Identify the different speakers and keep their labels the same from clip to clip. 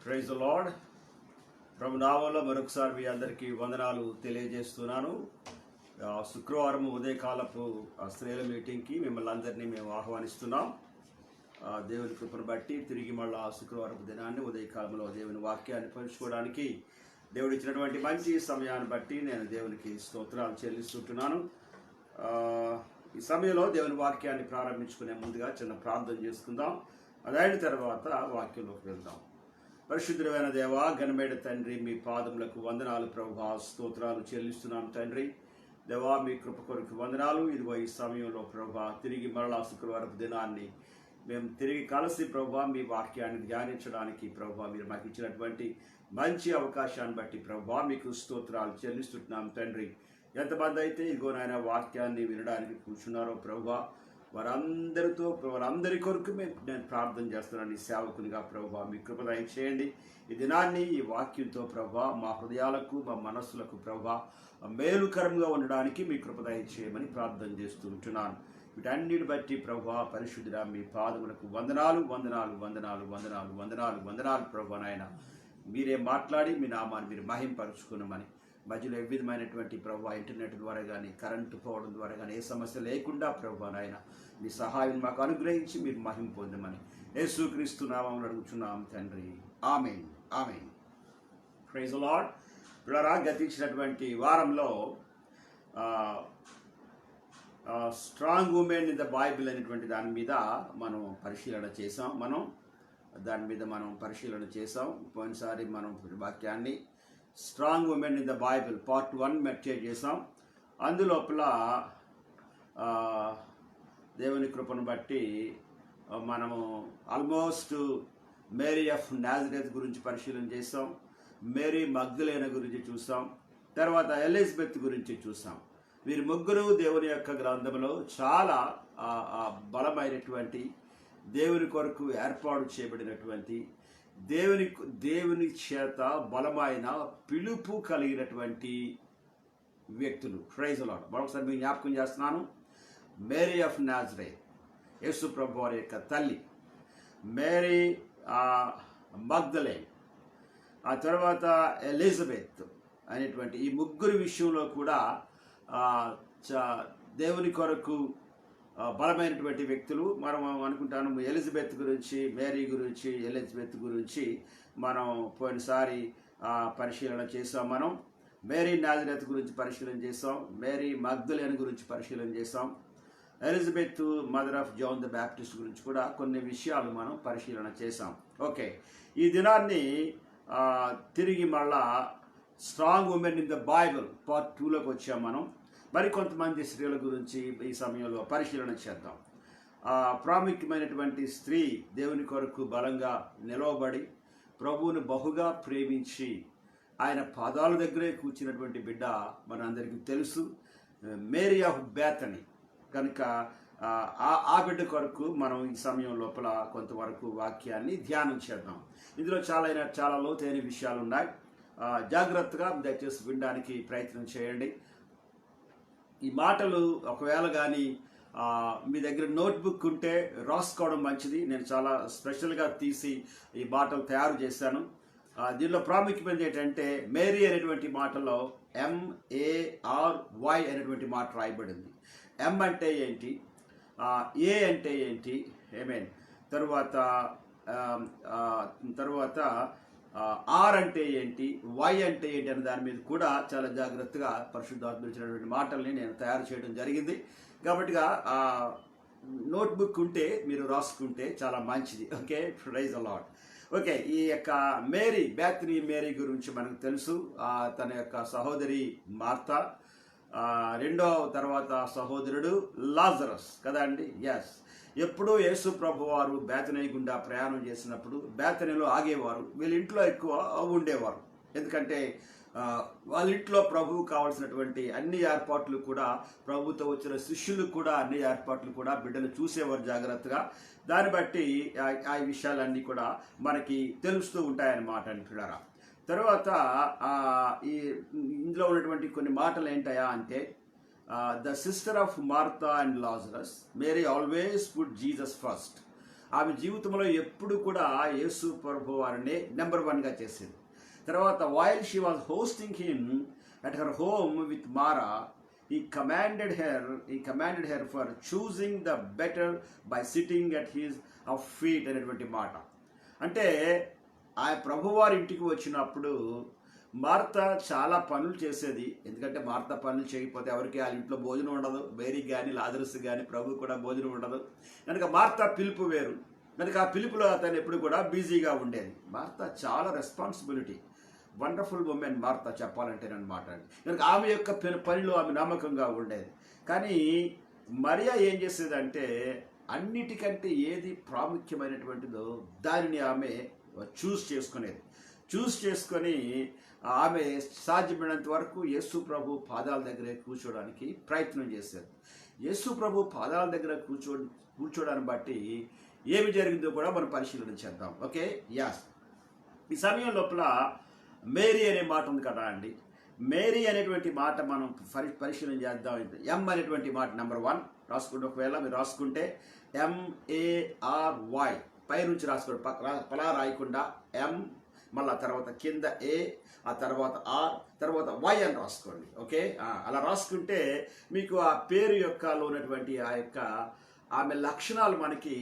Speaker 1: Praise the lord. ప్రభు నామంలో మరొకసారి మీ అందరికీ వందనాలు తెలియజేస్తున్నాను. శుక్రవారం ఉదయకాలపు స్త్రీల మీటింగ్కి మిమ్మల్ని అందరినీ మేము ఆహ్వానిస్తున్నాం. దేవుని కృపను బట్టి తిరిగి మళ్ళా శుక్రవారపు దినాన్ని ఉదయకాలంలో దేవుని వాక్యాన్ని పంచుకోవడానికి దేవుడు ఇచ్చినటువంటి మంచి సమయాన్ని బట్టి నేను దేవునికి స్తోత్రాలు చెల్లిస్తుంటున్నాను. ఈ సమయంలో దేవుని వాక్యాన్ని ప్రారంభించుకునే ముందుగా చిన్న ప్రార్థన చేసుకుందాం. అదైన తర్వాత వాక్యంలోకి వెళ్దాం. పరిశుద్ధమైన దేవా, ఘనమైన తండ్రి, మీ పాదములకు వందనాలు ప్రభువా, స్తోత్రాలు చెల్లిస్తున్నాం తండ్రి. దేవా, మీ కృప కొరకు వందనాలు. ఇదిగో ఈ సమయంలో ప్రభువా తిరిగి మరలా శుక్రవారపు దినాన్ని మేము తిరిగి కలిసి ప్రభువా మీ వాక్యాన్ని ధ్యానించడానికి ప్రభువా మీరు మాకు ఇచ్చినటువంటి మంచి అవకాశాన్ని బట్టి ప్రభువా మీకు స్తోత్రాలు చెల్లిస్తున్నాం తండ్రి. ఎంతమంది అయితే ఇదిగో నాయన వాక్యాన్ని వినడానికి కూర్చున్నారో ప్రభువా వారందరి కొరకు నేను ప్రార్థన చేస్తున్నాను. ఈ సేవకునిగా ప్రభువా మీ కృప దయచేయండి. ఈ దినాన్ని ఈ వాక్యంతో ప్రభువా మా హృదయాలకు మా మనస్సులకు ప్రభువా మేలుకరంగా ఉండడానికి మీ కృప దయచేయమని ప్రార్థన చేస్తూ ఉంటున్నాను. వీటన్నిటిని బట్టి ప్రభువా పరిశుద్ధుడా మీ పాదములకు వందనాలు వందనాలు వందనాలు వందనాలు వందనాలు వందనాలు ప్రభువా నాయన. మీరే మాట్లాడి మీ నామాన్ని మీరు మహింపరుచుకున్నామని, మధ్యలో ఏ విధమైనటువంటి ప్రభువా ఇంటర్నెట్ ద్వారా కానీ కరెంటు పోవడం ద్వారా కానీ ఏ సమస్య లేకుండా ప్రభువా నాయన మీ సహాయం మాకు అనుగ్రహించి మీరు మహిమ పొందమని యేసుక్రీస్తు నామములో అడుగుచున్నాం తండ్రి. ఆమేన్ ఆమేన్. Praise the lord. పిల్లరా, గతించినటువంటి వారంలో strong women in the Bible అనేటువంటి దాని మీద మనం పరిశీలన చేసాం. పోయినసారి మనం వాక్యాన్ని strong women in the Bible part 1 meditate చేసాం. అందులోపల దేవుని కృపను బట్టి మనము ఆల్మోస్ట్ మేరీ ఆఫ్ నాజరేత్ గురించి పరిశీలన చేసాం. మేరీ మగ్దలేన గురించి చూసాం. తర్వాత ఎలిజబెత్ గురించి చూసాం. వీరి ముగ్గురు దేవుని యొక్క గ్రంథంలో చాలా బలమైనటువంటి దేవుని కొరకు ఏర్పాటు చేయబడినటువంటి దేవుని చేత బలమైన పిలుపు కలిగినటువంటి వ్యక్తులు. Praise the Lord. మరొకసారి మీకు జ్ఞాపకం చేస్తున్నాను. మేరీ ఆఫ్ నాజరేత్, యేసు ప్రభు వారి యొక్క తల్లి, మేరీ మగ్దలేన్, ఆ తర్వాత ఎలిజబెత్ అనేటువంటి ఈ ముగ్గురు విషయంలో కూడా దేవుని కొరకు బలమైనటువంటి వ్యక్తులు. మనం అనుకుంటాను ఎలిజబెత్ గురించి, మేరీ గురించి, ఎలిజబెత్ గురించి మనం పోయినసారి పరిశీలన చేసాం. మనం మేరీ నాజరేత్ గురించి పరిశీలన చేసాం. మేరీ మగ్దలేన్ గురించి పరిశీలన చేసాం. Elizabeth mother of John the Baptist గురించి కూడా కొన్ని విషయాలు మనం పరిశీలన చేసాం. ఓకే, ఈ దినాన్ని తిరిగి మళ్ళా strong women in the Bible part 2లోకి వచ్చాం. మనం మరికొంతమంది స్త్రీల గురించి ఈ సమయంలో పరిశీలన చేద్దాం. ప్రాముఖ్యమైనటువంటి స్త్రీ దేవుని కొరకు బలంగా నిలవబడి ప్రభువును బహుగా ప్రేమించి ఆయన పాదాల దగ్గరే కూర్చున్నటువంటి బిడ్డ మనందరికీ తెలుసు, మేరీ ఆఫ్ బేతనీ. కనుక ఆ బిడ్డ కొరకు మనం ఈ సమయం లోపల కొంతవరకు వాక్యాన్ని ధ్యానం చేద్దాం. ఇందులో చాలా లోతైన విషయాలు ఉన్నాయి. జాగ్రత్తగా దయచేసి వినడానికి ప్రయత్నం చేయండి. ఈ మాటలు ఒకవేళ కానీ మీ దగ్గర నోట్బుక్ ఉంటే రాసుకోవడం మంచిది. నేను చాలా స్పెషల్గా తీసి ఈ మాటలు తయారు చేశాను. దీనిలో ప్రాముఖ్యమైనది ఏంటంటే మేరీ అనేటువంటి మాటలో MARY అనేటువంటి మాట రాయబడింది. M అంటే ఏంటి, A అంటే ఏంటి, ఏమేన్, తర్వాత R అంటే ఏంటి, Y అంటే ఏంటి అనే దాని మీద కూడా చాలా జాగ్రత్తగా పరిశుద్ధాత్మ ఇచ్చినటువంటి మాటల్ని నేను తయారు చేయడం జరిగింది. కాబట్టిగా నోట్బుక్ ఉంటే మీరు రాసుకుంటే చాలా మంచిది. Okay, praise the lord. Okay, ఈ యొక్క బేతనీ మేరీ గురించి మనకు తెలుసు. తన యొక్క సహోదరి మార్తా, తర్వాత సహోదరుడు లాజరస్ కదండి. ఎస్, ఎప్పుడూ యేసు ప్రభు వారు బేతనీ గుండా ప్రయాణం చేసినప్పుడు బేతనీలో ఆగేవారు. వీళ్ళ ఇంట్లో ఎక్కువ ఉండేవారు. ఎందుకంటే వాళ్ళ ఇంట్లో ప్రభువు కావాల్సినటువంటి అన్ని ఏర్పాట్లు కూడా, ప్రభుతో వచ్చిన శిష్యులకు కూడా అన్ని ఏర్పాట్లు కూడా బిడ్డలు చూసేవారు జాగ్రత్తగా. దాన్ని బట్టి ఆ విషయాలన్నీ కూడా మనకి తెలుస్తూ ఉంటాయన్నమాట అంటున్నారా. తర్వాత ఇందులో ఉన్నటువంటి కొన్ని మాటలు ఏంటయా అంటే, the sister of Martha and Lazarus, Mary always put Jesus first. ఆమె జీవితంలో ఎప్పుడు కూడా యేసు ప్రభు వారిని నెంబర్ 1గా చేసింది. తర్వాత while she was hosting him at her home with Martha, he commanded her for choosing the better by sitting at his feet అనేటువంటి మాట. అంటే ఆ ప్రభువారి ఇంటికి వచ్చినప్పుడు మార్త చాలా పనులు చేసేది. ఎందుకంటే మార్త పనులు చేయకపోతే ఎవరికి వాళ్ళ ఇంట్లో భోజనం ఉండదు. మేరీకి కానీ లాజరస్ కానీ ప్రభు కూడా భోజనం ఉండదు. కనుక మార్త పిలుపు వేరు. కనుక ఆ పిలుపులో అతను ఎప్పుడు కూడా బిజీగా ఉండేది. మార్త చాలా రెస్పాన్సిబిలిటీ, వండర్ఫుల్ ఉమెన్ మార్త చెప్పాలంటే అనమాట. కనుక ఆమె యొక్క పనిలో ఆమె నమ్మకంగా ఉండేది. కానీ మరియా ఏం చేసేదంటే అన్నిటికంటే ఏది ప్రాముఖ్యమైనటువంటిదో దానిని ఆమె చూస్ చేసుకొని ఆమె సాధ్యమైనంత వరకు యేసు ప్రభు పాదాల దగ్గరే కూర్చోడానికి ప్రయత్నం చేశారు. యేసు ప్రభు పాదాల దగ్గర కూర్చోడాన్ని బట్టి ఏమి జరిగిందో కూడా మనం పరిశీలన చేద్దాం. Okay, yes. ఈ సమయం లోపల మేరీ అనే మాట ఉంది కదా అండి. మేరీ అనేటువంటి మాట మనం పరిశీలన చేద్దాం. ఎం అనేటువంటి మాట నెంబర్ 1 రాసుకుంటే, ఒకవేళ మీరు రాసుకుంటే MARY పై నుంచి రాసుకోండి, పలా రాయకుండా ఎం, మళ్ళీ తర్వాత కింద A, ఆ తర్వాత R, తర్వాత Y అని రాసుకోండి. ఓకే, అలా రాసుకుంటే మీకు ఆ పేరు యొక్కలో ఉన్నటువంటి ఆ యొక్క ఆమె లక్షణాలు మనకి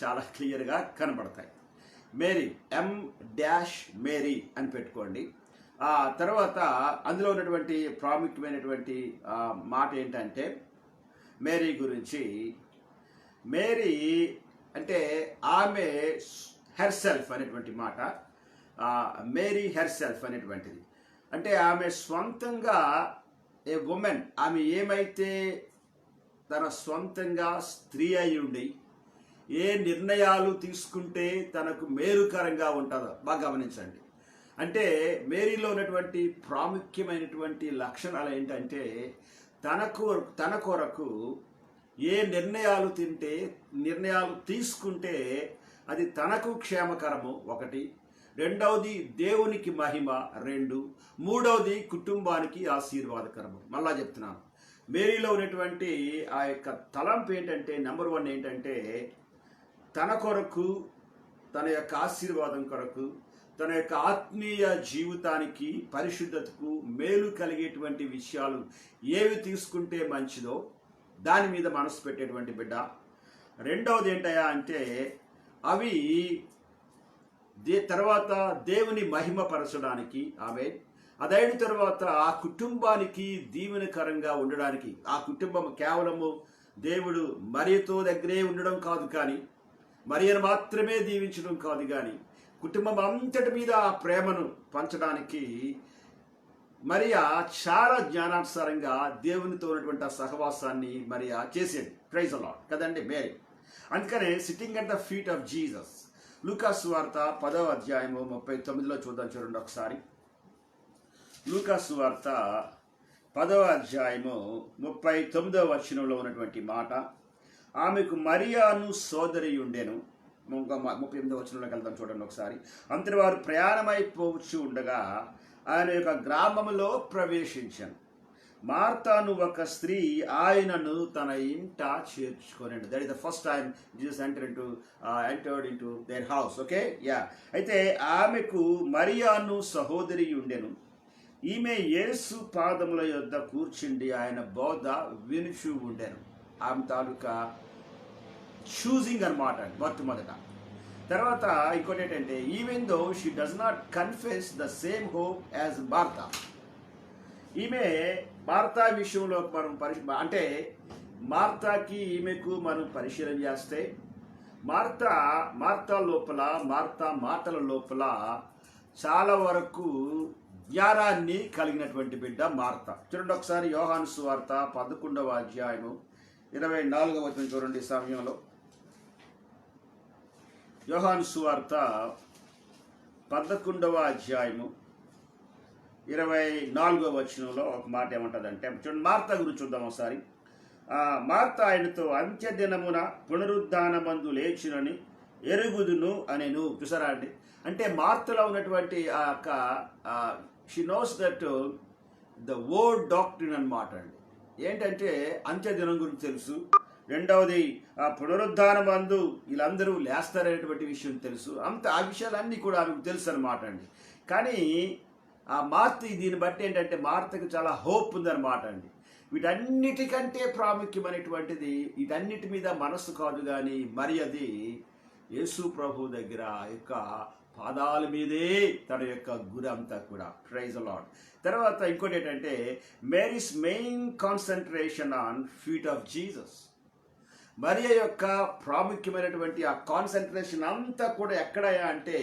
Speaker 1: చాలా క్లియర్గా కనబడతాయి. మేరీ, M-మేరీ అని పెట్టుకోండి. ఆ తర్వాత అందులో ఉన్నటువంటి ప్రాముఖ్యమైనటువంటి మాట ఏంటంటే మేరీ గురించి. మేరీ అంటే ఆమె హెర్సెల్ఫ్ అనేటువంటి మాట. మేరీ హెర్సెల్ఫ్ అనేటువంటిది అంటే ఆమె స్వంతంగా ఏ ఉమెన్, ఆమె ఏమైతే తన స్వంతంగా స్త్రీ అయి ఉండి ఏ నిర్ణయాలు తీసుకుంటే తనకు మేలుకరంగా ఉంటుందో బాగా గమనించండి. అంటే మేరీలో ఉన్నటువంటి ప్రాముఖ్యమైనటువంటి లక్షణాలు ఏంటంటే తన కొరకు ఏ నిర్ణయాలు తీసుకుంటే అది తనకు క్షేమకరము 1, రెండవది దేవునికి మహిమ 2, మూడవది కుటుంబానికి ఆశీర్వాదకరము. మళ్ళా చెప్తున్నాను, మేరీలో ఉన్నటువంటి ఆ యొక్క తలంపు ఏంటంటే నెంబర్ 1 ఏంటంటే తన కొరకు, తన యొక్క ఆశీర్వాదం కొరకు, తన యొక్క ఆత్మీయ జీవితానికి పరిశుద్ధతకు మేలు కలిగేటువంటి విషయాలు ఏవి తీసుకుంటే మంచిదో దాని మీద మనసు పెట్టేటువంటి బిడ్డ. రెండవది ఏంటయ్యా అంటే అవి తర్వాత దేవుని మహిమపరచడానికి ఆమె, అదైన తర్వాత ఆ కుటుంబానికి దీవెనకరంగా ఉండడానికి, ఆ కుటుంబం కేవలము దేవుడు మరియతో దగ్గరే ఉండడం కాదు, కానీ మరియను మాత్రమే దీవించడం కాదు, కానీ కుటుంబం అంతటి మీద ఆ ప్రేమను పంచడానికి మరియా చాలా జ్ఞానానుసారంగా దేవునితో ఉన్నటువంటి ఆ సహవాసాన్ని మరియా చేసేది. ప్రైజ్ ది లార్డ్ కదండి మేరీ. అందుకనే sitting at the feet of Jesus, Luka సువార్త 10వ అధ్యాయము 39లో చూడండి ఒకసారి. లూకా సువార్త 10వ అధ్యాయము 39వ వచనంలో ఉన్నటువంటి మాట. ఆమెకు మరియాను సోదరి ఉండెను. 38వ వచనంలోకి వెళ్దాం చూడండి ఒకసారి. అంతటి వారు ప్రయాణమైపోవచ్చు ఉండగా ఆయన యొక్క గ్రామంలో ప్రవేశించాను. మార్తాను ఒక స్త్రీ ఆయనను తన ఇంట చేర్చుకోనండి. That is the first time Jesus entered into their house. Okay, yeah. అయితే ఆమెకు మరియాను సహోదరి ఉండెను. ఈమె యేసు పాదముల యొద్ద కూర్చుండి ఆయన బోధ వినుచు ఉండెను. ఆమె తాలూకా చూజింగ్ అనమాట మొట్టమొదట. తర్వాత ఇంకోటి ఏంటంటే even though she does not confess the same hope as Martha. ఈమె మార్తా విషయంలో మనం అంటే మార్తాకి ఈమెకు మనం పరిశీలన చేస్తే మార్తా మాటల లోపల చాలా వరకు జ్ఞానాన్ని కలిగినటువంటి బిడ్డ మార్తా. చూడండి ఒకసారి యోహాను సువార్త 11వ అధ్యాయము 24వ వచనం చూడండి. సమయంలో యోహాను సువార్త 11వ అధ్యాయము 24వ వచనంలో ఒక మాట ఏమంటుందంటే, చూడండి మార్తా గురించి చూద్దాం ఒకసారి. మార్తా ఆయనతో అంత్యదినమున పునరుద్ధానమందు లేచునని ఎరుగుదును అనేను. చూసారా అండి? అంటే మార్తలో ఉన్నటువంటి ఆ యొక్క she knows that the word doctrine అన్నమాట అండి. ఏంటంటే అంత్యదినం గురించి తెలుసు, రెండవది ఆ పునరుద్ధానం అందు వీళ్ళందరూ లేస్తారనేటువంటి విషయం తెలుసు. ఆ విషయాలన్నీ కూడా ఆమెకు తెలుసు అనమాట అండి. కానీ ఆ మార్త దీన్ని బట్టి ఏంటంటే మార్తకు చాలా హోప్ ఉందన్నమాట అండి. వీటన్నిటికంటే ప్రాముఖ్యమైనటువంటిది వీటన్నిటి మీద మనస్సు కాదు కానీ మరి అది యేసు ప్రభు దగ్గర యొక్క పాదాల మీదే తన యొక్క గురి అంతా కూడా. Praise the lord. తర్వాత ఇంకోటి ఏంటంటే Mary's main concentration on feet of Jesus. Mariya యొక్క ప్రాముఖ్యమైనటువంటి ఆ కాన్సన్ట్రేషన్ అంతా కూడా ఎక్కడ అంటే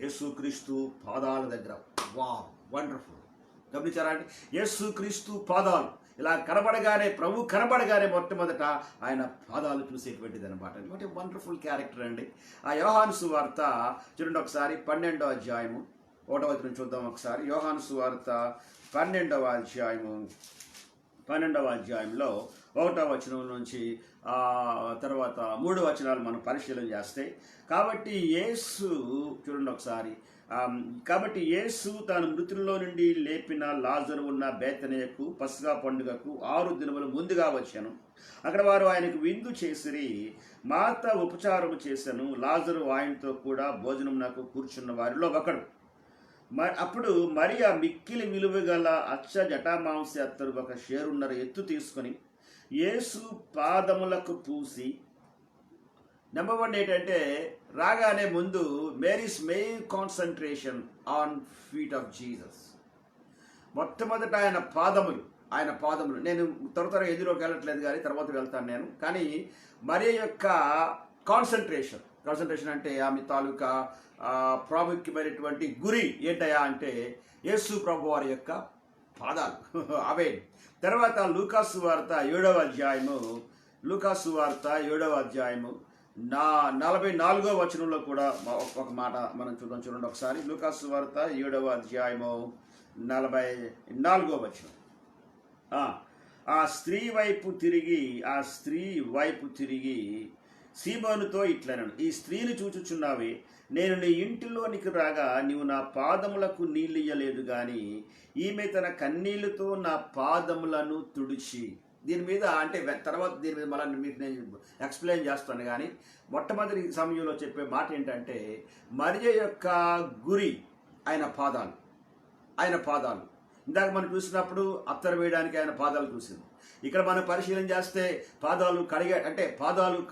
Speaker 1: యేసుక్రీస్తు పాదాల దగ్గర. Wow, wonderful. గమనించారా అండి? యేసుక్రీస్తు పాదాలు ఇలా కనబడగానే, ప్రభు కనబడగానే మొట్టమొదట ఆయన పాదాలు చూసేటువంటిది అనమాట. వాట్ ఏ వండర్ఫుల్ క్యారెక్టర్ అండి. ఆ యోహాను సువార్త చూడండి ఒకసారి, 12వ అధ్యాయము 1వ వచనం చూద్దాం ఒకసారి. యోహాను సువార్త 12వ అధ్యాయంలో 1వ వచనం నుంచి తర్వాత 3 వచనాలు మనం పరిశీలన చేస్తే, కాబట్టి యేసు చూడండి ఒకసారి, కాబట్టి యేసు తాను మృతుల్లో నుండి లేపిన లాజరు ఉన్న బేతనియకు పస్కా పండుగకు 6 దినములు ముందుగా వచ్చాను. అక్కడ వారు ఆయనకు విందు చేసిరి. మార్త ఉపచారము చేశాను. లాజరు ఆయనతో కూడా భోజనం నాకు కూర్చున్న వారిలో ఒకడు. అప్పుడు మరియ మిక్కిలి విలువ గల అచ్చ జటామాంస అత్తరు ఒక షేరున్నర ఎత్తు తీసుకొని యేసు పాదములకు పూసి. నెంబర్ 1 ఏంటంటే రాగానే ముందు Mary's main concentration on feet of Jesus. మొట్టమొదట ఆయన పాదములు నేను త్వర ఎదురులోకి వెళ్ళట్లేదు కానీ తర్వాత వెళ్తాను నేను. కానీ మరి యొక్క కాన్సన్ట్రేషన్ అంటే ఆమె తాలూకా ప్రాముఖ్యమైనటువంటి గురి ఏంటయా అంటే యేసు ప్రభు వారి యొక్క పాదాలు. అవే. తర్వాత లూకాసు వార్త 7వ అధ్యాయము 44వ వచనంలో కూడా ఒక మాట మనం చూడండి ఒకసారి. లూకాసు వార్త 7వ అధ్యాయము 44వ వచనం. ఆ స్త్రీ వైపు తిరిగి సీమోనుతో ఇట్లనను, ఈ స్త్రీని చూచుచున్నావే, నేను నీ ఇంటిలోనికి రాగా నీవు నా పాదములకు నీళ్ళియ్యలేదు గాని ఈమె తన కన్నీళ్లతో నా పాదములను తుడిచి. దీని మీద అంటే తర్వాత దీని మీద మళ్ళీ మీకు నేను ఎక్స్ప్లెయిన్ చేస్తాను. కానీ మొట్టమొదటి సమయంలో చెప్పే మాట ఏంటంటే మరియ యొక్క గురి ఆయన పాదాలు. ఇందాక మనం చూసినప్పుడు అత్తరు వేయడానికి ఆయన పాదాలు చూసింది. ఇక్కడ మనం పరిశీలన చేస్తే పాదాలు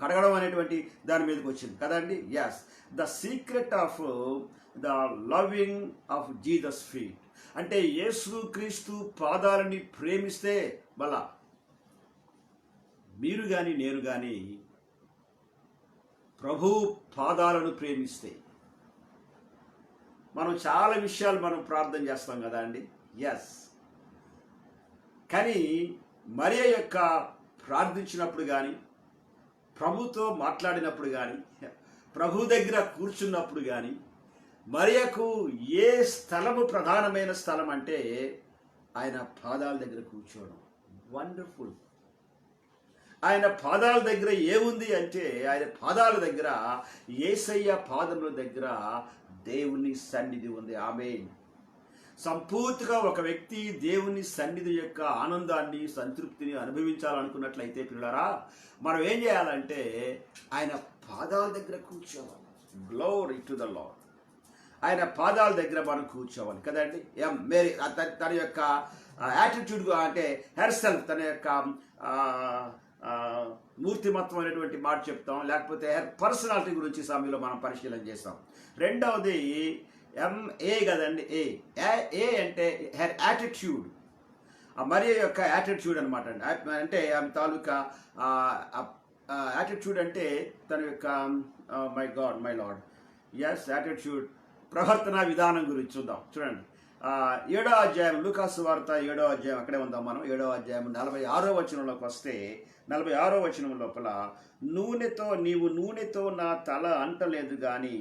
Speaker 1: కడగడం అనేటువంటి దాని మీదకి వచ్చింది కదండి. Yes, the secret of the loving of Jesus feet అంటే యేసుక్రీస్తు పాదాలని ప్రేమిస్తే మళ్ళా మీరు కానీ నేను కానీ ప్రభు పాదాలను ప్రేమిస్తే మనం చాలా విషయాలు మనం ప్రార్థన చేస్తాం కదా అండి. ఎస్, కానీ మరియ యొక్క ప్రార్థించినప్పుడు కానీ, ప్రభుతో మాట్లాడినప్పుడు కానీ, ప్రభు దగ్గర కూర్చున్నప్పుడు కానీ మరియకు ఏ స్థలము ప్రధానమైన స్థలం అంటే ఆయన పాదాల దగ్గర కూర్చోవడం. వండర్ఫుల్. ఆయన పాదాల దగ్గర ఏముంది అంటే ఆయన పాదాల దగ్గర యేసయ్య పాదముల దగ్గర దేవుని సన్నిధి ఉంది. ఆమేన్. సంపూర్తిగా ఒక వ్యక్తి దేవుని సన్నిధి యొక్క ఆనందాన్ని, సంతృప్తిని అనుభవించాలనుకున్నట్లయితే పిల్లలారా, మనం ఏం చేయాలంటే ఆయన పాదాల దగ్గర కూర్చోవాలి. Glory to the lord. ఆయన పాదాల దగ్గర మనం కూర్చోవాలి కదండి. మేరీ తన యొక్క యాటిట్యూడ్ అంటే హెర్ సెల్ఫ్, తన యొక్క మూర్తిమత్వమైనటువంటి మాట చెప్తాం, లేకపోతే హెర్ పర్సనాలిటీ గురించి సమయంలో మనం పరిశీలన చేస్తాం. రెండవది ఏ కదండి. ఏ అంటే హెర్ యాటిట్యూడ్, మరియ యొక్క యాటిట్యూడ్ అనమాట అండి. అంటే ఆమె తాలూకా యాటిట్యూడ్ అంటే తన యొక్క my God my Lord, yes, attitude, ప్రవర్తన విధానం గురించి చూద్దాం. చూడండి 7వ అధ్యాయం, లూకాసు వార్త 7వ అధ్యాయం, అక్కడే ఉందాం మనం. 7వ అధ్యాయం 46వ వచనంలోకి వస్తే, 46వ వచనం లోపల నీవు నూనెతో నా తల అంటలేదు కానీ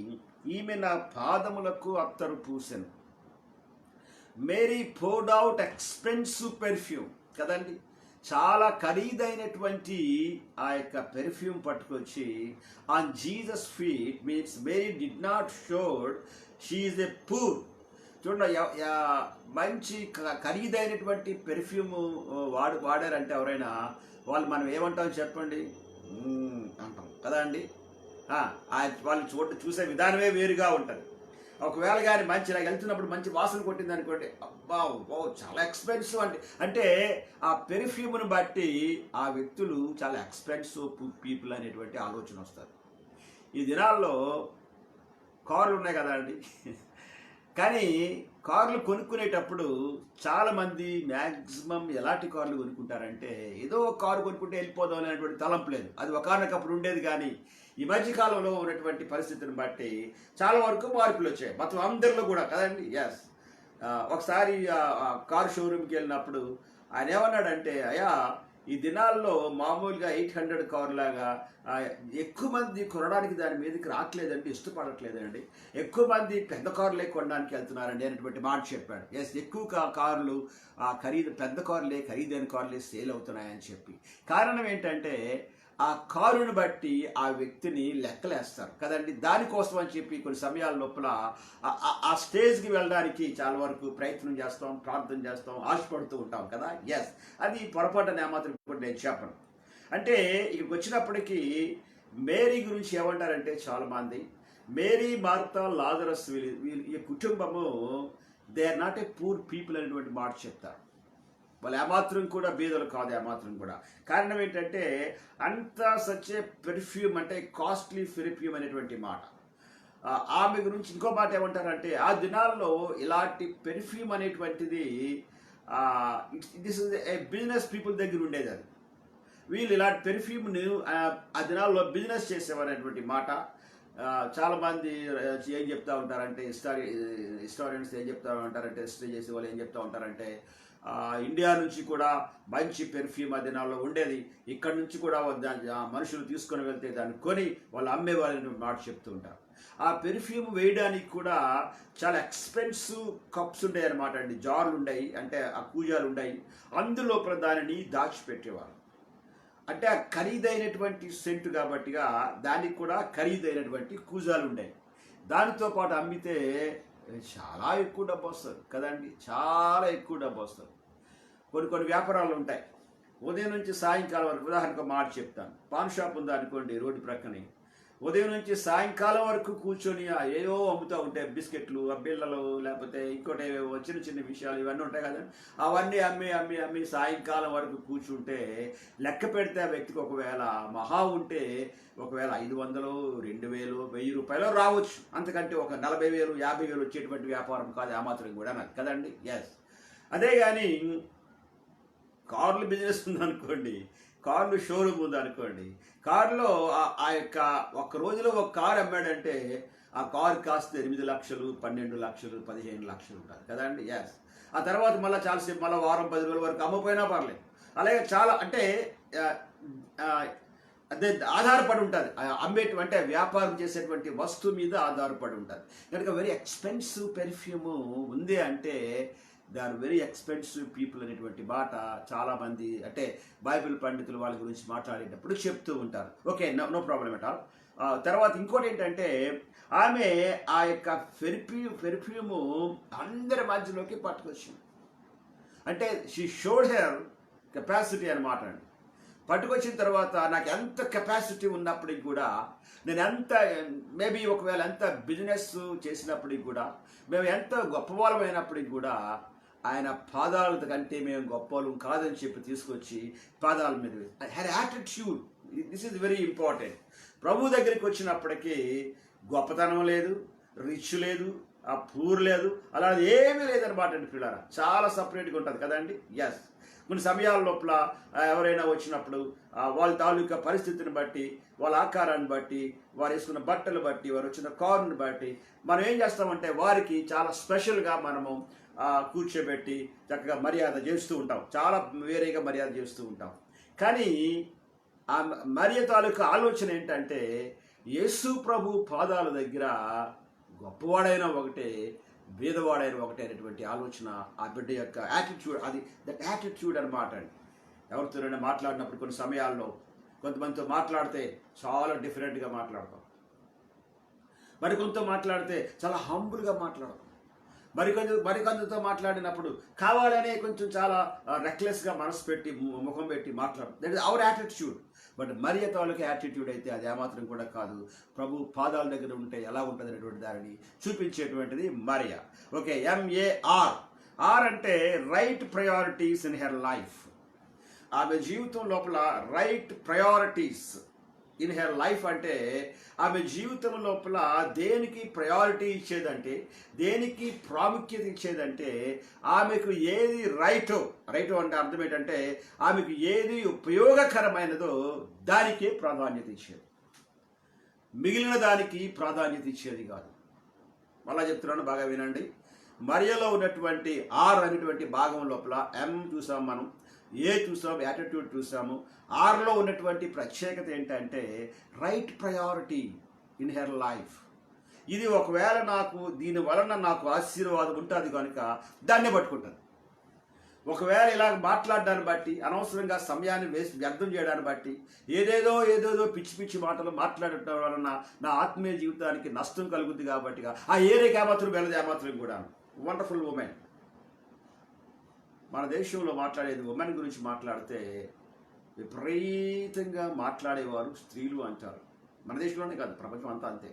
Speaker 1: ఈమె నా పాదములకు అత్తరు పూసెను. Mary poured out expensive perfume కదండి. చాలా ఖరీదైనటువంటి ఆ యొక్క పెర్ఫ్యూమ్ పట్టుకొచ్చి on Jesus feet. Means Mary did not showed she is a poor. చూడండి, మంచి ఖరీదైనటువంటి పెర్ఫ్యూమ్ వాడారంటే ఎవరైనా వాళ్ళు మనం ఏమంటాం చెప్పండి, అంటాం కదా అండి. వాళ్ళు చూసే విధానమే వేరుగా ఉంటుంది. ఒకవేళ కానీ మంచి ఇలా వెళ్తున్నప్పుడు మంచి వాసన కొట్టింది అనుకోండి, అబ్బా ఓ చాలా ఎక్స్పెన్సివ్ అంటే ఆ పెర్ఫ్యూమ్ని బట్టి ఆ వ్యక్తులు చాలా ఎక్స్పెన్సివ్ పీపుల్ అనేటువంటి ఆలోచన వస్తారు. ఈ దినాల్లో కార్లు ఉన్నాయి కదా అండి. కానీ కార్లు కొనుక్కునేటప్పుడు చాలామంది మ్యాక్సిమం ఎలాంటి కార్లు కొనుక్కుంటారంటే, ఏదో ఒక కారు కొనుక్కుంటే వెళ్ళిపోదాం అనేటువంటి తలంపు లేదు. అది ఒకనొకప్పుడు ఉండేది. కానీ ఈ మధ్యకాలంలో ఉన్నటువంటి పరిస్థితిని బట్టి చాలా వరకు మార్పులు వచ్చాయి మొత్తం అందరిలో కూడా కదండి. ఎస్, ఒకసారి కారు షోరూమ్కి వెళ్ళినప్పుడు ఆయన ఏమన్నాడంటే, అయ్యా ఈ దినాల్లో మామూలుగా 800 కారు లాగా ఎక్కువ మంది కొనడానికి దాని మీదకి రావట్లేదండి, ఇష్టపడట్లేదండి. ఎక్కువ మంది పెద్ద కారులే కొనడానికి వెళ్తున్నారండి అనేటువంటి మాట చెప్పాడు. ఎస్, ఎక్కువ కార్లు పెద్ద కార్లే, ఖరీదైన కార్లే సేల్ అవుతున్నాయని చెప్పి. కారణం ఏంటంటే ఆ కారుని బట్టి ఆ వ్యక్తిని లెక్కలేస్తారు కదండి. దానికోసం అని చెప్పి కొన్ని సమయాల లోపల ఆ స్టేజ్కి వెళ్ళడానికి చాలా వరకు ప్రయత్నం చేస్తాం, ప్రార్థన చేస్తాం, ఆశపడుతూ ఉంటాం కదా. ఎస్, అది పొరపాటు ఏమాత్రం కూడా నేను చెప్పను. అంటే ఇక్కడికి వచ్చినప్పటికీ మేరీ గురించి ఏమంటారంటే చాలామంది, మేరీ, మార్తా, లాజరస్ ఈ కుటుంబము they are not a poor people అనేటువంటి మాట చెప్తారు. వాళ్ళు ఏమాత్రం కూడా బీదలు కాదు, ఏమాత్రం కూడా. కారణం ఏంటంటే అంత సచ్ ఏ పెర్ఫ్యూమ్, అంటే కాస్ట్లీ పెర్ఫ్యూమ్ అనేటువంటి మాట. ఆమె గురించి ఇంకో మాట ఏమంటారంటే, ఆ దినాల్లో ఇలాంటి పెర్ఫ్యూమ్ అనేటువంటిది this is a business people దగ్గర ఉండేది. అది వీళ్ళు ఇలాంటి పెర్ఫ్యూమ్ని ఆ దినాల్లో బిజినెస్ చేసేవారు అనేటువంటి మాట. చాలామంది ఏం చెప్తా ఉంటారంటే, హిస్టారియన్స్ ఏం చెప్తా ఉంటారంటే, హిస్టరీ చేసే వాళ్ళు ఏం చెప్తా ఉంటారంటే, ఇండియా నుంచి కూడా మంచి పెర్ఫ్యూమ్ ఆ దినాల్లో ఉండేది. ఇక్కడ నుంచి కూడా మనుషులు తీసుకొని వెళ్తే దాన్ని కొని వాళ్ళు అమ్మేవాళ్ళని మాట చెప్తూ ఉంటారు. ఆ పెర్ఫ్యూమ్ వేయడానికి కూడా చాలా ఎక్స్పెన్సివ్ కప్స్ ఉంటాయి అన్నమాట అండి, జార్లు ఉన్నాయి, అంటే ఆ కూజాలు ఉన్నాయి. అందులోపల దానిని దాచిపెట్టేవారు. అంటే ఆ ఖరీదైనటువంటి సెంటు కాబట్టిగా దానికి కూడా ఖరీదైనటువంటి కూజాలు ఉన్నాయి. దానితో పాటు అమ్మితే చాలా ఎక్కువ డబ్బు వస్తుంది కదండి, చాలా ఎక్కువ డబ్బు వస్తుంది. కొన్ని వ్యాపారాలు ఉంటాయి, ఉదయం నుంచి సాయంకాలం వరకు. ఉదాహరణకు మాట చెప్తాను, పాన్ షాప్ ఉందా అనుకోండి రోడ్డు ప్రక్కనే, ఉదయం నుంచి సాయంకాలం వరకు కూర్చొని ఏవో అమ్ముతూ ఉంటాయి, బిస్కెట్లు, బిళ్ళలు, లేకపోతే ఇంకోటి ఏవేవో చిన్న చిన్న విషయాలు ఇవన్నీ ఉంటాయి కదా. అవన్నీ అమ్మి సాయంకాలం వరకు కూర్చుంటే లెక్క పెడితే ఆ వ్యక్తికి ఒకవేళ మహా ఉంటే ఒకవేళ 500, 2000, 1000 రూపాయలు రావచ్చు. అంతకంటే ఒక 40,000, 50,000 వచ్చేటువంటి వ్యాపారం కాదు ఏమాత్రం కూడా నాకు కదండి. ఎస్, అదే కానీ కార్లు బిజినెస్ ఉందనుకోండి, కార్లు షోరూమ్ ఉందనుకోండి, కారులో ఆ యొక్క ఒక రోజులో ఒక కారు అమ్మాడంటే ఆ కారు కాస్త 8 లక్షలు, 12 లక్షలు, 15 లక్షలు ఉంటుంది కదండి. ఎస్, ఆ తర్వాత మళ్ళీ చాలాసేపు మళ్ళీ వారం 10 రోజుల వరకు అమ్మపోయినా పర్లేదు. అలాగే చాలా అంటే అదే ఆధారపడి ఉంటుంది అమ్మేటువంటి వ్యాపారం చేసేటువంటి వస్తువు మీద ఆధారపడి ఉంటుంది. కనుక వెరీ ఎక్స్పెన్సివ్ పెర్ఫ్యూము ఉంది అంటే they are very expensive people అనేటువంటి మాట చాలామంది అంటే బైబిల్ పండితులు వాళ్ళ గురించి మాట్లాడేటప్పుడు చెప్తూ ఉంటారు. Okay, no problem at all. తర్వాత ఇంకోటి ఏంటంటే ఆమె ఆ యొక్క పెర్ఫ్యూము అందరి మధ్యలోకి పట్టుకొచ్చింది. అంటే షీ షోడ్ హెర్ కెపాసిటీ అనమాట అండి. పట్టుకొచ్చిన తర్వాత నాకు ఎంత కెపాసిటీ ఉన్నప్పటికి కూడా, నేను ఎంత మేబీ ఒకవేళ ఎంత బిజినెస్ చేసినప్పటికి కూడా, మేము ఎంత గొప్పవాళ్ళం అయినప్పటికి కూడా ఆయన పాదాల కంటే మేము గొప్పవాళ్ళం కాదని చెప్పి తీసుకొచ్చి పాదాల మీద had attitude. This is very important. ప్రభు దగ్గరికి వచ్చినప్పటికీ గొప్పతనం లేదు, రిచ్ లేదు, ఆ పూర్ లేదు, అలా ఏమీ లేదనమాట అండి పిల్లరా. చాలా సపరేట్గా ఉంటుంది కదండి. ఎస్, కొన్ని సమయాల లోపల ఎవరైనా వచ్చినప్పుడు వాళ్ళ తాలూకా పరిస్థితిని బట్టి, వాళ్ళ ఆకారాన్ని బట్టి, వారు వేసుకున్న బట్టలు బట్టి, వారు వచ్చిన కారుని బట్టి మనం ఏం చేస్తామంటే వారికి చాలా స్పెషల్గా మనము కూర్చోబెట్టి చక్కగా మర్యాద చేస్తూ ఉంటాం, చాలా వేరేగా మర్యాద చేస్తూ ఉంటాం. కానీ ఆ మరియ తాలూకా ఆలోచన ఏంటంటే యేసు ప్రభు పాదాల దగ్గర గొప్పవాడైన ఒకటే, బీదవాడైన ఒకటే అనేటువంటి ఆలోచన ఆ బిడ్డ యొక్క యాటిట్యూడ్. అది దట్ యాటిట్యూడ్ అనమాట అండి. ఎవరితోనైనా మాట్లాడినప్పుడు కొన్ని సమయాల్లో కొంతమందితో మాట్లాడితే చాలా డిఫరెంట్గా మాట్లాడతాం, మరికొంత మాట్లాడితే చాలా హంబుల్గా మాట్లాడతాం, మరికొందరితో మాట్లాడినప్పుడు కావాలనే కొంచెం చాలా రెక్లెస్గా మనసు పెట్టి ముఖం పెట్టి మాట్లాడతాం. That is our attitude. But Mariya తాలూకు యాటిట్యూడ్ అయితే అది ఏమాత్రం కూడా కాదు. ప్రభు పాదాల దగ్గర ఉంటే ఎలా ఉంటుంది అనేటువంటి దానిని చూపించేటువంటిది మరియ. Okay, MAR. ఆర్ అంటే right priorities in her life. ఆమె జీవితం లోపల right priorities in her life అంటే ఆమె జీవితం లోపల దేనికి ప్రయారిటీ ఇచ్చేదంటే, దేనికి ప్రాముఖ్యత ఇచ్చేదంటే, ఆమెకు ఏది రైటో అంటే అర్థం ఏంటంటే ఆమెకు ఏది ఉపయోగకరమైనదో దానికే ప్రాధాన్యత ఇచ్చేది, మిగిలిన దానికి ప్రాధాన్యత ఇచ్చేది కాదు. మళ్ళా చెప్తున్నాను, బాగా వినండి. మరియలో ఉన్నటువంటి ఆర్ అనేటువంటి భాగం లోపల M చూసాం మనం, ఏ చూసాం, యాటిట్యూడ్ చూసాము. ఆర్లో ఉన్నటువంటి ప్రత్యేకత ఏంటంటే right priority in her life. ఇది ఒకవేళ దీని వలన నాకు ఆశీర్వాదం ఉంటుంది కనుక దాన్ని పట్టుకుంటాను. ఒకవేళ ఇలా మాట్లాడడాన్ని బట్టి, అనవసరంగా సమయాన్ని వ్యర్థం చేయడాన్ని బట్టి, ఏదేదో పిచ్చి మాటలు మాట్లాడటం వలన నా ఆత్మీయ జీవితానికి నష్టం కలుగుద్ది కాబట్టి ఆ ఏరియాకి ఏమాత్రం వెళ్ళదు, ఏమాత్రం కూడా. Wonderful women. మన దేశంలో మాట్లాడేది ఉమెన్ గురించి మాట్లాడితే విపరీతంగా మాట్లాడేవారు స్త్రీలు అంటారు. మన దేశంలోనే కాదు, ప్రపంచం అంతా అంతే.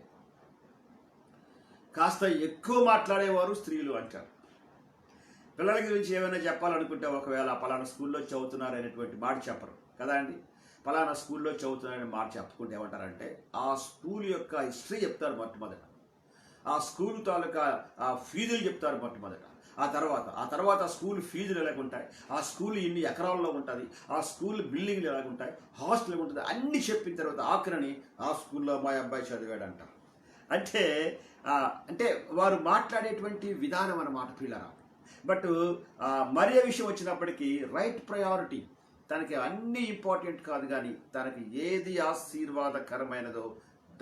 Speaker 1: కాస్త ఎక్కువ మాట్లాడేవారు స్త్రీలు అంటారు. పిల్లల గురించి ఏమైనా చెప్పాలనుకుంటే ఒకవేళ పలానా స్కూల్లో చదువుతున్నారు అనేటువంటి మాట చెప్పరు కదా అండి. పలానా స్కూల్లో చదువుతున్నారనే మాట చెప్పుకుంటే ఏమంటారంటే ఆ స్కూల్ యొక్క హిస్టరీ చెప్తారు మొట్టమొదట, ఆ స్కూల్ తాలూకా ఆ ఫీజులు చెప్తారు మొట్టమొదట. ఆ తర్వాత ఆ స్కూల్ ఫీజులు ఎలాగుంటాయి, ఆ స్కూల్ ఎన్ని ఎకరాల్లో ఉంటుంది, ఆ స్కూల్ బిల్డింగ్లు ఎలాగుంటాయి, హాస్టల్ ఉంటుంది, అన్నీ చెప్పిన తర్వాత ఆఖరిని ఆ స్కూల్లో మా అబ్బాయి చదివాడంట. అంటే వారు మాట్లాడేటువంటి విధానం అన్నమాట పిల్లరా. బట్ మరియ విషయం వచ్చినప్పటికీ రైట్ ప్రయారిటీ, తనకి అన్నీ ఇంపార్టెంట్ కాదు, కానీ తనకి ఏది ఆశీర్వాదకరమైనదో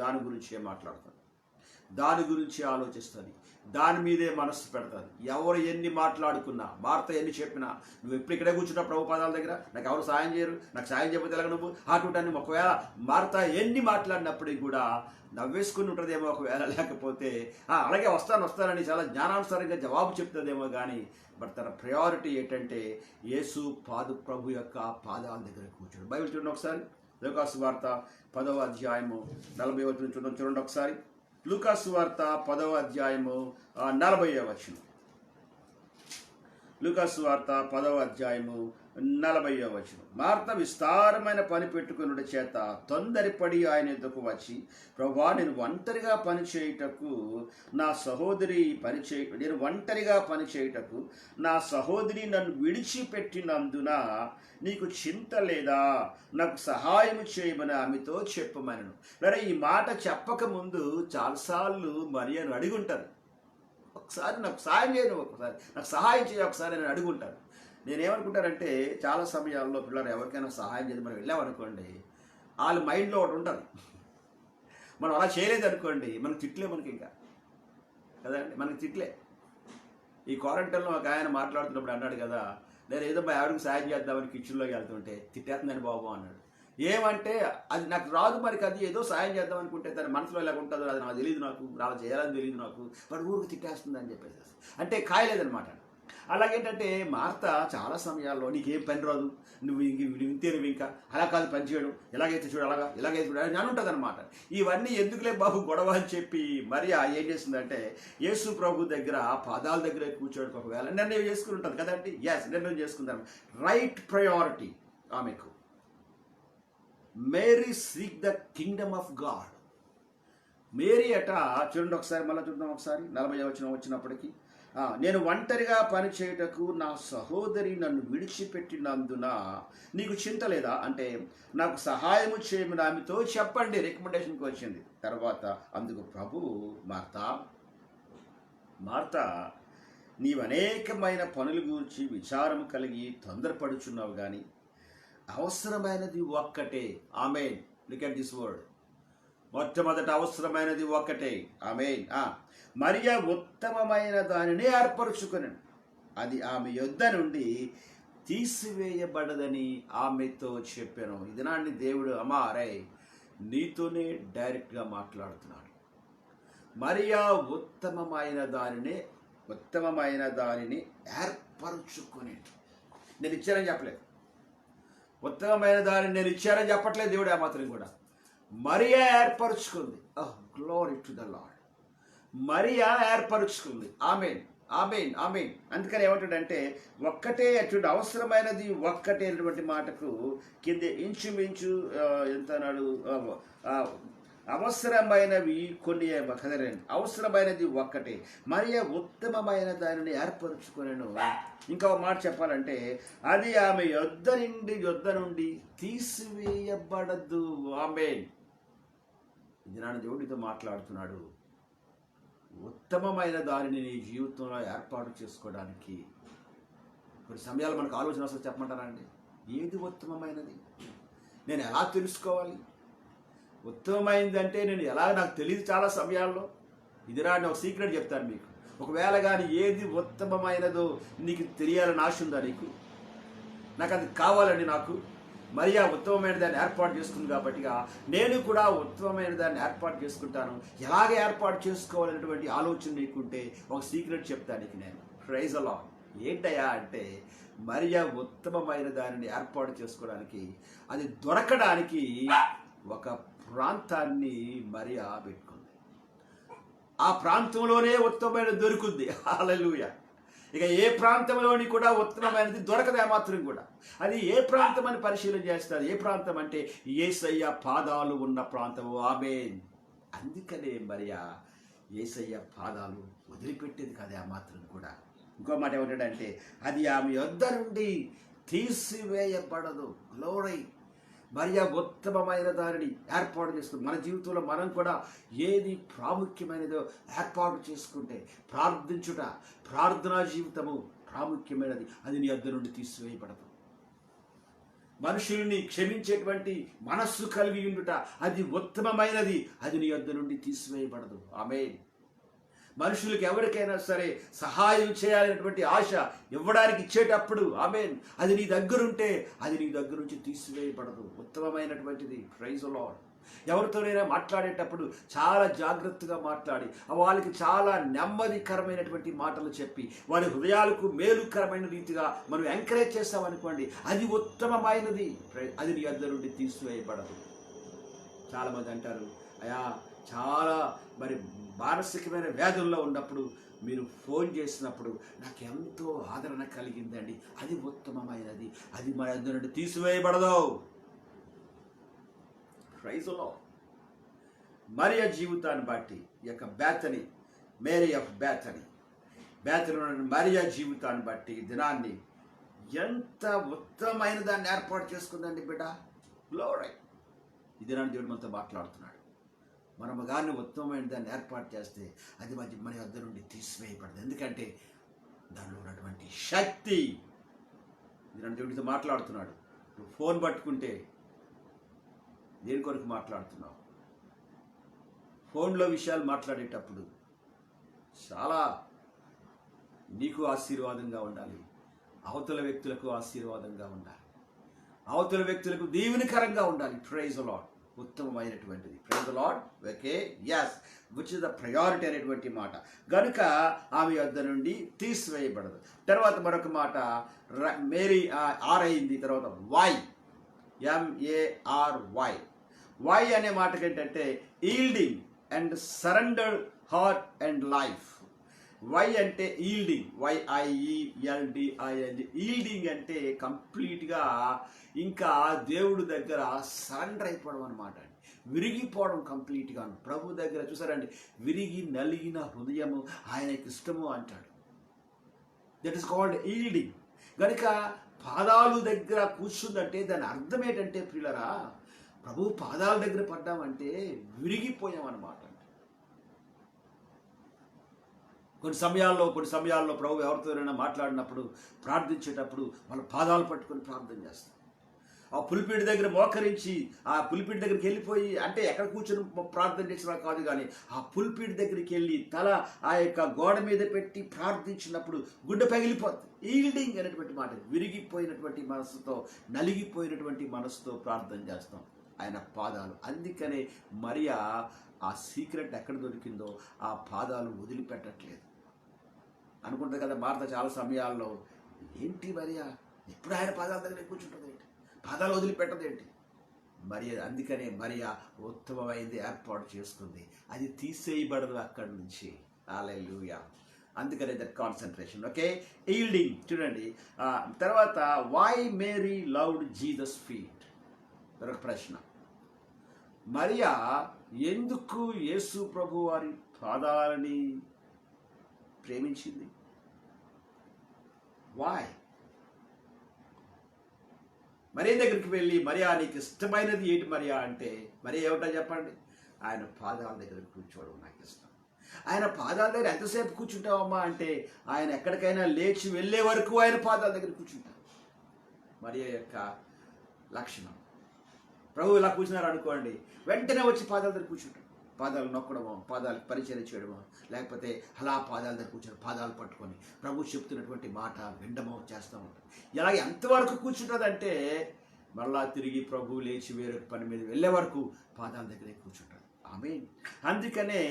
Speaker 1: దాని గురించే మాట్లాడుతుంది, దాని గురించి ఆలోచిస్తుంది, దాని మీదే మనస్సు పెడతాది. ఎవరు ఎన్ని మాట్లాడుకున్నా, మార్త ఎన్ని చెప్పినా, నువ్వు ఎప్పుడు ఇక్కడే కూర్చున్నా ప్రభు పాదాల దగ్గర, నాకు ఎవరు సాయం చేయరు, నాకు సాయం చేయకపోతే ఎలాగ నువ్వు అటుంటాన్ని. ఒకవేళ మార్త ఎన్ని మాట్లాడినప్పటికీ కూడా నవ్వేసుకుని ఉంటుందేమో, ఒకవేళ లేకపోతే అలాగే వస్తానని చాలా జ్ఞానానుసారంగా జవాబు చెప్తుందేమో. కానీ బట్ తన ప్రయారిటీ ఏంటంటే యేసు ప్రభు యొక్క పాదాల దగ్గర కూర్చోడు. బైబిల్ చూడండి ఒకసారి, లూకాసు వార్త 10వ అధ్యాయము 40వ వచనం చూడండి ఒకసారి. లూకాసు వార్త 10వ అధ్యాయము 40వ వచనం. లూకాసు వార్త 10వ అధ్యాయము 40వ వచనం. మార్త విస్తారమైన పని పెట్టుకునుట చేత తొందరపడి ఆయన ఎద్దుకు వచ్చి, ప్రభువా, నేను ఒంటరిగా పని చేయుటకు నా సహోదరి నన్ను విడిచిపెట్టినందున నీకు చింత లేదా? నాకు సహాయం చేయమని ఆమెతో చెప్పమనను. మరి ఈ మాట చెప్పకముందు చాలాసార్లు మరియను అడుగుంటారు, ఒకసారి నాకు సాయం చేయను, ఒకసారి నాకు సహాయం చేయ ఒకసారి నేను అడుగుంటాను. నేనేమనుకుంటానంటే చాలా సమయాల్లో పిల్లలు ఎవరికైనా సహాయం చేసి మనం వెళ్ళామనుకోండి, వాళ్ళ మైండ్లో ఒకటి ఉంటుంది, మనం అలా చేయలేదు అనుకోండి మనకు తిట్లే, మనకి ఇంకా కదండి, మనకి తిట్లే. ఈ క్వారంటైన్లో ఒక ఆయన మాట్లాడుతున్నప్పుడు అన్నాడు కదా, నేను ఏదో మా ఆవిడకి సాయం చేద్దామని కిచెన్లోకి వెళ్తుంటే తిట్టేస్తుందని బాబు అన్నాడు. ఏమంటే అది నాకు రాదు, మరికి అది ఏదో సాయం చేద్దాం అనుకుంటే తన మనసులో ఎలా ఉంటుందో అది నాకు తెలియదు, నాకు అలా చేయాలని తెలియదు, నాకు వాడు ఊరికి తిట్టేస్తుంది అని చెప్పేసి అంటే కాయలేదనమాట. అలాగేంటంటే మార్త చాలా సమయాల్లో నీకేం పని రాదు, నువ్వు ఇంతే, నువ్వు ఇంకా అలా కాదు పని చేయడం, ఎలాగైతే చూడు ఇలాగైతే చూడ అని ఉంటుంది అనమాట. ఇవన్నీ ఎందుకులే బాబు గొడవ అని చెప్పి మరి ఏం చేస్తుందంటే యేసు ప్రభు దగ్గర పాదాల దగ్గర కూర్చోడానికి ఒకవేళ నిర్ణయం చేసుకుని ఉంటుంది కదండి. నిర్ణయం చేసుకుందాం. రైట్ ప్రయారిటీ ఆమెకు. Mary seek the kingdom of God. Mary అట చూడండి ఒకసారి, మళ్ళీ చూద్దాం ఒకసారి 40వ వచనం వచ్చినప్పటికీ, నేను ఒంటరిగా పని చేయుటకు నా సహోదరి నన్ను విడిచిపెట్టినందున నీకు చింత లేదా? అంటే నాకు సహాయము చేయమని ఆమెతో చెప్పండి, రికమెండేషన్కి వచ్చింది. తర్వాత అందుకు ప్రభువు, మార్త నీవు అనేకమైన పనుల గురించి విచారం కలిగి తొందరపడుచున్నావు, కానీ అవసరమైనది ఒక్కటే. ఆమేన్. Look at this word. మొట్టమొదట అవసరమైనది ఒక్కటే. ఆమేన్. మరియ ఉత్తమమైన దానిని ఏర్పరచుకుని అది ఆమె యొద్ద నుండి తీసివేయబడదని ఆమెతో చెప్పాను. ఇది నాన్ని దేవుడు అరే నీతోనే డైరెక్ట్గా మాట్లాడుతున్నాడు. మరియ ఉత్తమమైన దానిని ఏర్పరచుకుని, నేను ఇచ్చానని చెప్పలేదు. ఉత్తమమైన దాన్ని నేను ఇచ్చానని చెప్పట్లేదు దేవుడు ఆ మాత్రం కూడా. మరియా ఏర్పరుచుకుంది. Glory to the lord. Mariya ఏర్పరుచుకుంది. ఆమేన్, ఆమేన్, ఆమేన్. అందుకని ఏమంటాడంటే ఒక్కటే అటువంటి అవసరమైనది ఒక్కటే అనేటువంటి మాటకు కింద ఇంచుమించు ఎంత అన్నాడు, అవసరమైనవి కొన్ని కదలండి, అవసరమైనది ఒక్కటే. మరియా ఉత్తమమైన దానిని ఏర్పరుచుకునేను. ఇంకా ఒక మాట చెప్పాలంటే అది ఆమె యొద్ద నుండి తీసివేయబడదు. ఆమేన్. ఇది నాన్న దేవుడితో మాట్లాడుతున్నాడు. ఉత్తమమైన దానిని నీ జీవితంలో ఏర్పాటు చేసుకోవడానికి కొన్ని సమయాలు మనకు ఆలోచన వస్తుంది. చెప్పమంటారా అండి, ఏది ఉత్తమమైనది, నేను ఎలా తెలుసుకోవాలి? ఉత్తమమైనది అంటే నేను ఎలా, నాకు తెలియదు చాలా సమయాల్లో. ఇది రాని ఒక సీక్రెట్ చెప్తాను మీకు. ఒకవేళ కానీ ఏది ఉత్తమమైనదో నీకు తెలియాలని ఆశ ఉందా నీకు? నాకు అది కావాలండి. నాకు మరియా ఉత్తమమైన దాన్ని ఏర్పాటు చేసుకుంది కాబట్టి నేను కూడా ఉత్తమమైన దాన్ని ఏర్పాటు చేసుకుంటాను. ఎలాగ ఏర్పాటు చేసుకోవాలనేటువంటి ఆలోచన నీకుంటే ఒక సీక్రెట్ చెప్తాను నీకు నేను. Praise the Lord. ఏంటయ్యా అంటే మరియా ఉత్తమమైన దానిని ఏర్పాటు చేసుకోవడానికి, అది దొరకడానికి ఒక ప్రాంతాన్ని మరియా పెట్టుకుంది. ఆ ప్రాంతంలోనే ఉత్తమమైన దొరుకుద్ది. హల్లెలూయా. ఇక ఏ ప్రాంతంలోని కూడా ఉత్తమమైనది దొరకదు ఏమాత్రం కూడా. అది ఏ ప్రాంతం అని పరిశీలన చేస్తారు. ఏ ప్రాంతం అంటే యేసయ్య పాదాలు ఉన్న ప్రాంతము. ఆమేన్. అందుకనే మరియా యేసయ్య పాదాలు వదిలిపెట్టేది కదా ఏమాత్రం కూడా. ఇంకో మాట ఏమంటాడంటే అది ఆమె యొద్ద నుండి తీసివేయబడదు. గ్లోరీ. మరియా ఉత్తమమైన దానిని ఏర్పాటు చేసుకుంది. మన జీవితంలో మనం కూడా ఏది ప్రాముఖ్యమైనదో ఏర్పాటు చేసుకుంటే, ప్రార్థించుట, ప్రార్థనా జీవితము ప్రాముఖ్యమైనది, అది నీ యొద్ద నుండి తీసివేయబడదు. మనుషుల్ని క్షమించేటువంటి మనస్సు కలిగి ఉండుట, అది ఉత్తమమైనది, అది నీ యొద్ద నుండి తీసివేయబడదు. ఆమేన్. మనుషులకు ఎవరికైనా సరే సహాయం చేయాలనేటువంటి ఆశ ఇవ్వడానికి ఇచ్చేటప్పుడు ఆమేన్, అది నీ దగ్గరుంటే అది నీ దగ్గర నుంచి తీసివేయబడదు. ఉత్తమమైనటువంటిది. Praise the lord. ఎవరితోనైనా మాట్లాడేటప్పుడు చాలా జాగ్రత్తగా మాట్లాడి వాళ్ళకి చాలా నెమ్మదికరమైనటువంటి మాటలు చెప్పి వారి హృదయాలకు మేలుకరమైన రీతిగా మనం ఎంకరేజ్ చేస్తామనుకోండి, అది ఉత్తమమైనది, అది నీ దగ్గర నుండి తీసివేయబడదు. చాలామంది అంటారు, అయా చాలా మరి మానసికమైన వ్యాధుల్లో ఉన్నప్పుడు మీరు ఫోన్ చేసినప్పుడు నాకు ఎంతో ఆదరణ కలిగిందండి, అది ఉత్తమమైనది, అది మన దగ్గర నుండి తీసివేయబడదు. Praise the lord. మరియా జీవితాన్ని బట్టి ఈ యొక్క Bethany, Mary of Bethany Mariya జీవితాన్ని బట్టి దినాన్ని ఎంత ఉత్తమమైన దాన్ని ఏర్పాటు చేసుకుందండి బిడ్డ. గ్లోరీ. ఈ దినాన్ని దేవుడు మనతో మాట్లాడుతున్నాడు. మనము కానీ ఉత్తమమైన దాన్ని ఏర్పాటు చేస్తే అది మన వద్ద నుండి తీసివేయబడదు. ఎందుకంటే దానిలో ఉన్నటువంటి శక్తి. దీని దేవుడితో మాట్లాడుతున్నాడు. నువ్వు ఫోన్ పట్టుకుంటే దేని కొరకు మాట్లాడుతున్నావు? ఫోన్లో విషయాలు మాట్లాడేటప్పుడు చాలా నీకు ఆశీర్వాదంగా ఉండాలి, అవతల వ్యక్తులకు ఆశీర్వాదంగా ఉండాలి, అవతల వ్యక్తులకు దీవెనకరంగా ఉండాలి. Praise the lord. ఉత్తమమైనటువంటిది. Praise the lord. Okay, yes, which is the priority అనేటువంటి మాట. గనుక ఆమె యొద్ద నుండి తీసివేయబడదు. తర్వాత మరొక మాట మేరీ ఆర్ అయింది. తర్వాత వై, MARY. వై అనే మాటకి ఏంటంటే yielding and surrendered heart and life. Y అంటే ఈల్డింగ్, YIELDING. ఈల్డింగ్ అంటే కంప్లీట్గా ఇంకా దేవుడి దగ్గర సరెండర్ అయిపోవడం అనమాట. విరిగిపోవడం కంప్లీట్గా. ప్రభు దగ్గర చూసారండి, విరిగి నలిగిన హృదయము ఆయనకి ఇష్టము అంటాడు. That is called yielding. కనుక పాదాలు దగ్గర కూర్చుందంటే దాని అర్థం ఏంటంటే ప్రియులరా, ప్రభు పాదాల దగ్గర పడ్డామంటే విరిగిపోయామన్నమాట. కొన్ని సమయాల్లో ప్రభు ఎవరితోనైనా మాట్లాడినప్పుడు, ప్రార్థించేటప్పుడు వాళ్ళ పాదాలు పట్టుకొని ప్రార్థన చేస్తాం. ఆ పులిపీడి దగ్గర మోకరించి ఆ పులిపీడి దగ్గరికి వెళ్ళిపోయి, అంటే ఎక్కడ కూర్చొని ప్రార్థన చేసినా కాదు కానీ ఆ పులిపీడి దగ్గరికి వెళ్ళి తల ఆ యొక్క గోడ మీద పెట్టి ప్రార్థించినప్పుడు గుండె పగిలిపోతుంది. ఈల్డింగ్ అనేటువంటి మాట, విరిగిపోయినటువంటి మనసుతో, నలిగిపోయినటువంటి మనసుతో ప్రార్థన చేస్తాం ఆయన పాదాలు. అందుకనే మరియా ఆ సీక్రెట్ ఎక్కడ దొరికిందో ఆ పాదాలు వదిలిపెట్టట్లేదు. అనుకుంటుంది కదా మార్త చాలా సమయాల్లో, ఏంటి మరియా ఎప్పుడు ఆయన పాదాల దగ్గర కూర్చుంటుంది ఏంటి, పాదాలు వదిలిపెట్టదేంటి? మరి అందుకనే మరియా ఉత్తమమైంది ఏర్పాటు చేసుకుంది, అది తీసేయబడదు అక్కడి నుంచి. హల్లెలూయా. అందుకనే దట్ కాన్సన్ట్రేషన్. Okay, yielding. చూడండి తర్వాత why Mary loved Jesus feet. మరొక ప్రశ్న, మరియా ఎందుకు యేసు ప్రభు వారి పాదాలని ప్రేమించింది? వాయ్? మరియా దగ్గరికి వెళ్ళి, మరియా నీకు ఇష్టమైనది ఏంటి మరియా అంటే, మరియా ఏమిటో చెప్పండి? ఆయన పాదాల దగ్గర కూర్చోవడం నాకు ఇష్టం. ఆయన పాదాల దగ్గర ఎంతసేపు కూర్చుంటావమ్మా అంటే, ఆయన ఎక్కడికైనా లేచి వెళ్ళే వరకు ఆయన పాదాల దగ్గర కూర్చుంటారు. మరియా యొక్క లక్షణం. ప్రభు ఇలా కూర్చున్నారు అనుకోండి, వెంటనే వచ్చి పాదాల దగ్గర కూర్చుంటాడు. పాదాలు నొక్కడమో, పాదాలకు పరిచయం చేయడమో, లేకపోతే అలా పాదాల దగ్గర కూర్చొని పాదాలు పట్టుకొని ప్రభు చెప్తున్నటువంటి మాట వినడమో చేస్తూ ఉంటాడు. ఇలా ఎంతవరకు కూర్చుంటుందంటే మళ్ళా తిరిగి ప్రభు లేచి వేరే పని మీద వెళ్ళే వరకు పాదాల దగ్గరే కూర్చుంటాడు. ఆమేన్. అందుకనే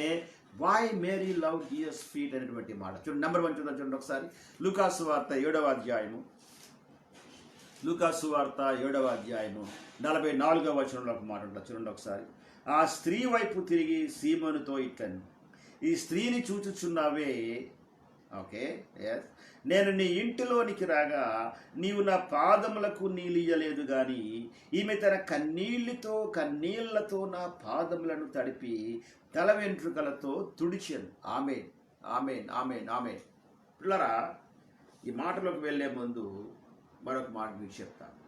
Speaker 1: why Mary love Jesus feet అనేటువంటి మాట చూడండి. నెంబర్ 1 చూడండి ఒకసారి. లూకాసు వార్త 7వ అధ్యాయము, లూకాసు వార్త 7వ అధ్యాయము 44వ వచనంలో ఒక మాట ఉంటుంది చూడండి ఒకసారి. ఆ స్త్రీ వైపు తిరిగి సీమోనుతో ఇట్లను, ఈ స్త్రీని చూచుచున్నావే, ఓకే, ఎస్, నేను నీ ఇంటిలోనికి రాగా నీవు నా పాదములకు నీళ్ళియ్యలేదు కానీ ఈమె తన కన్నీళ్లతో నా పాదములను తడిపి తల వెంట్రుకలతో తుడిచాను. ఆమేన్, ఆమేన్, ఆమేన్, ఆమేన్. పిల్లరా, ఈ మాటలోకి వెళ్ళే ముందు మరొక మాట మీకు చెప్తాను.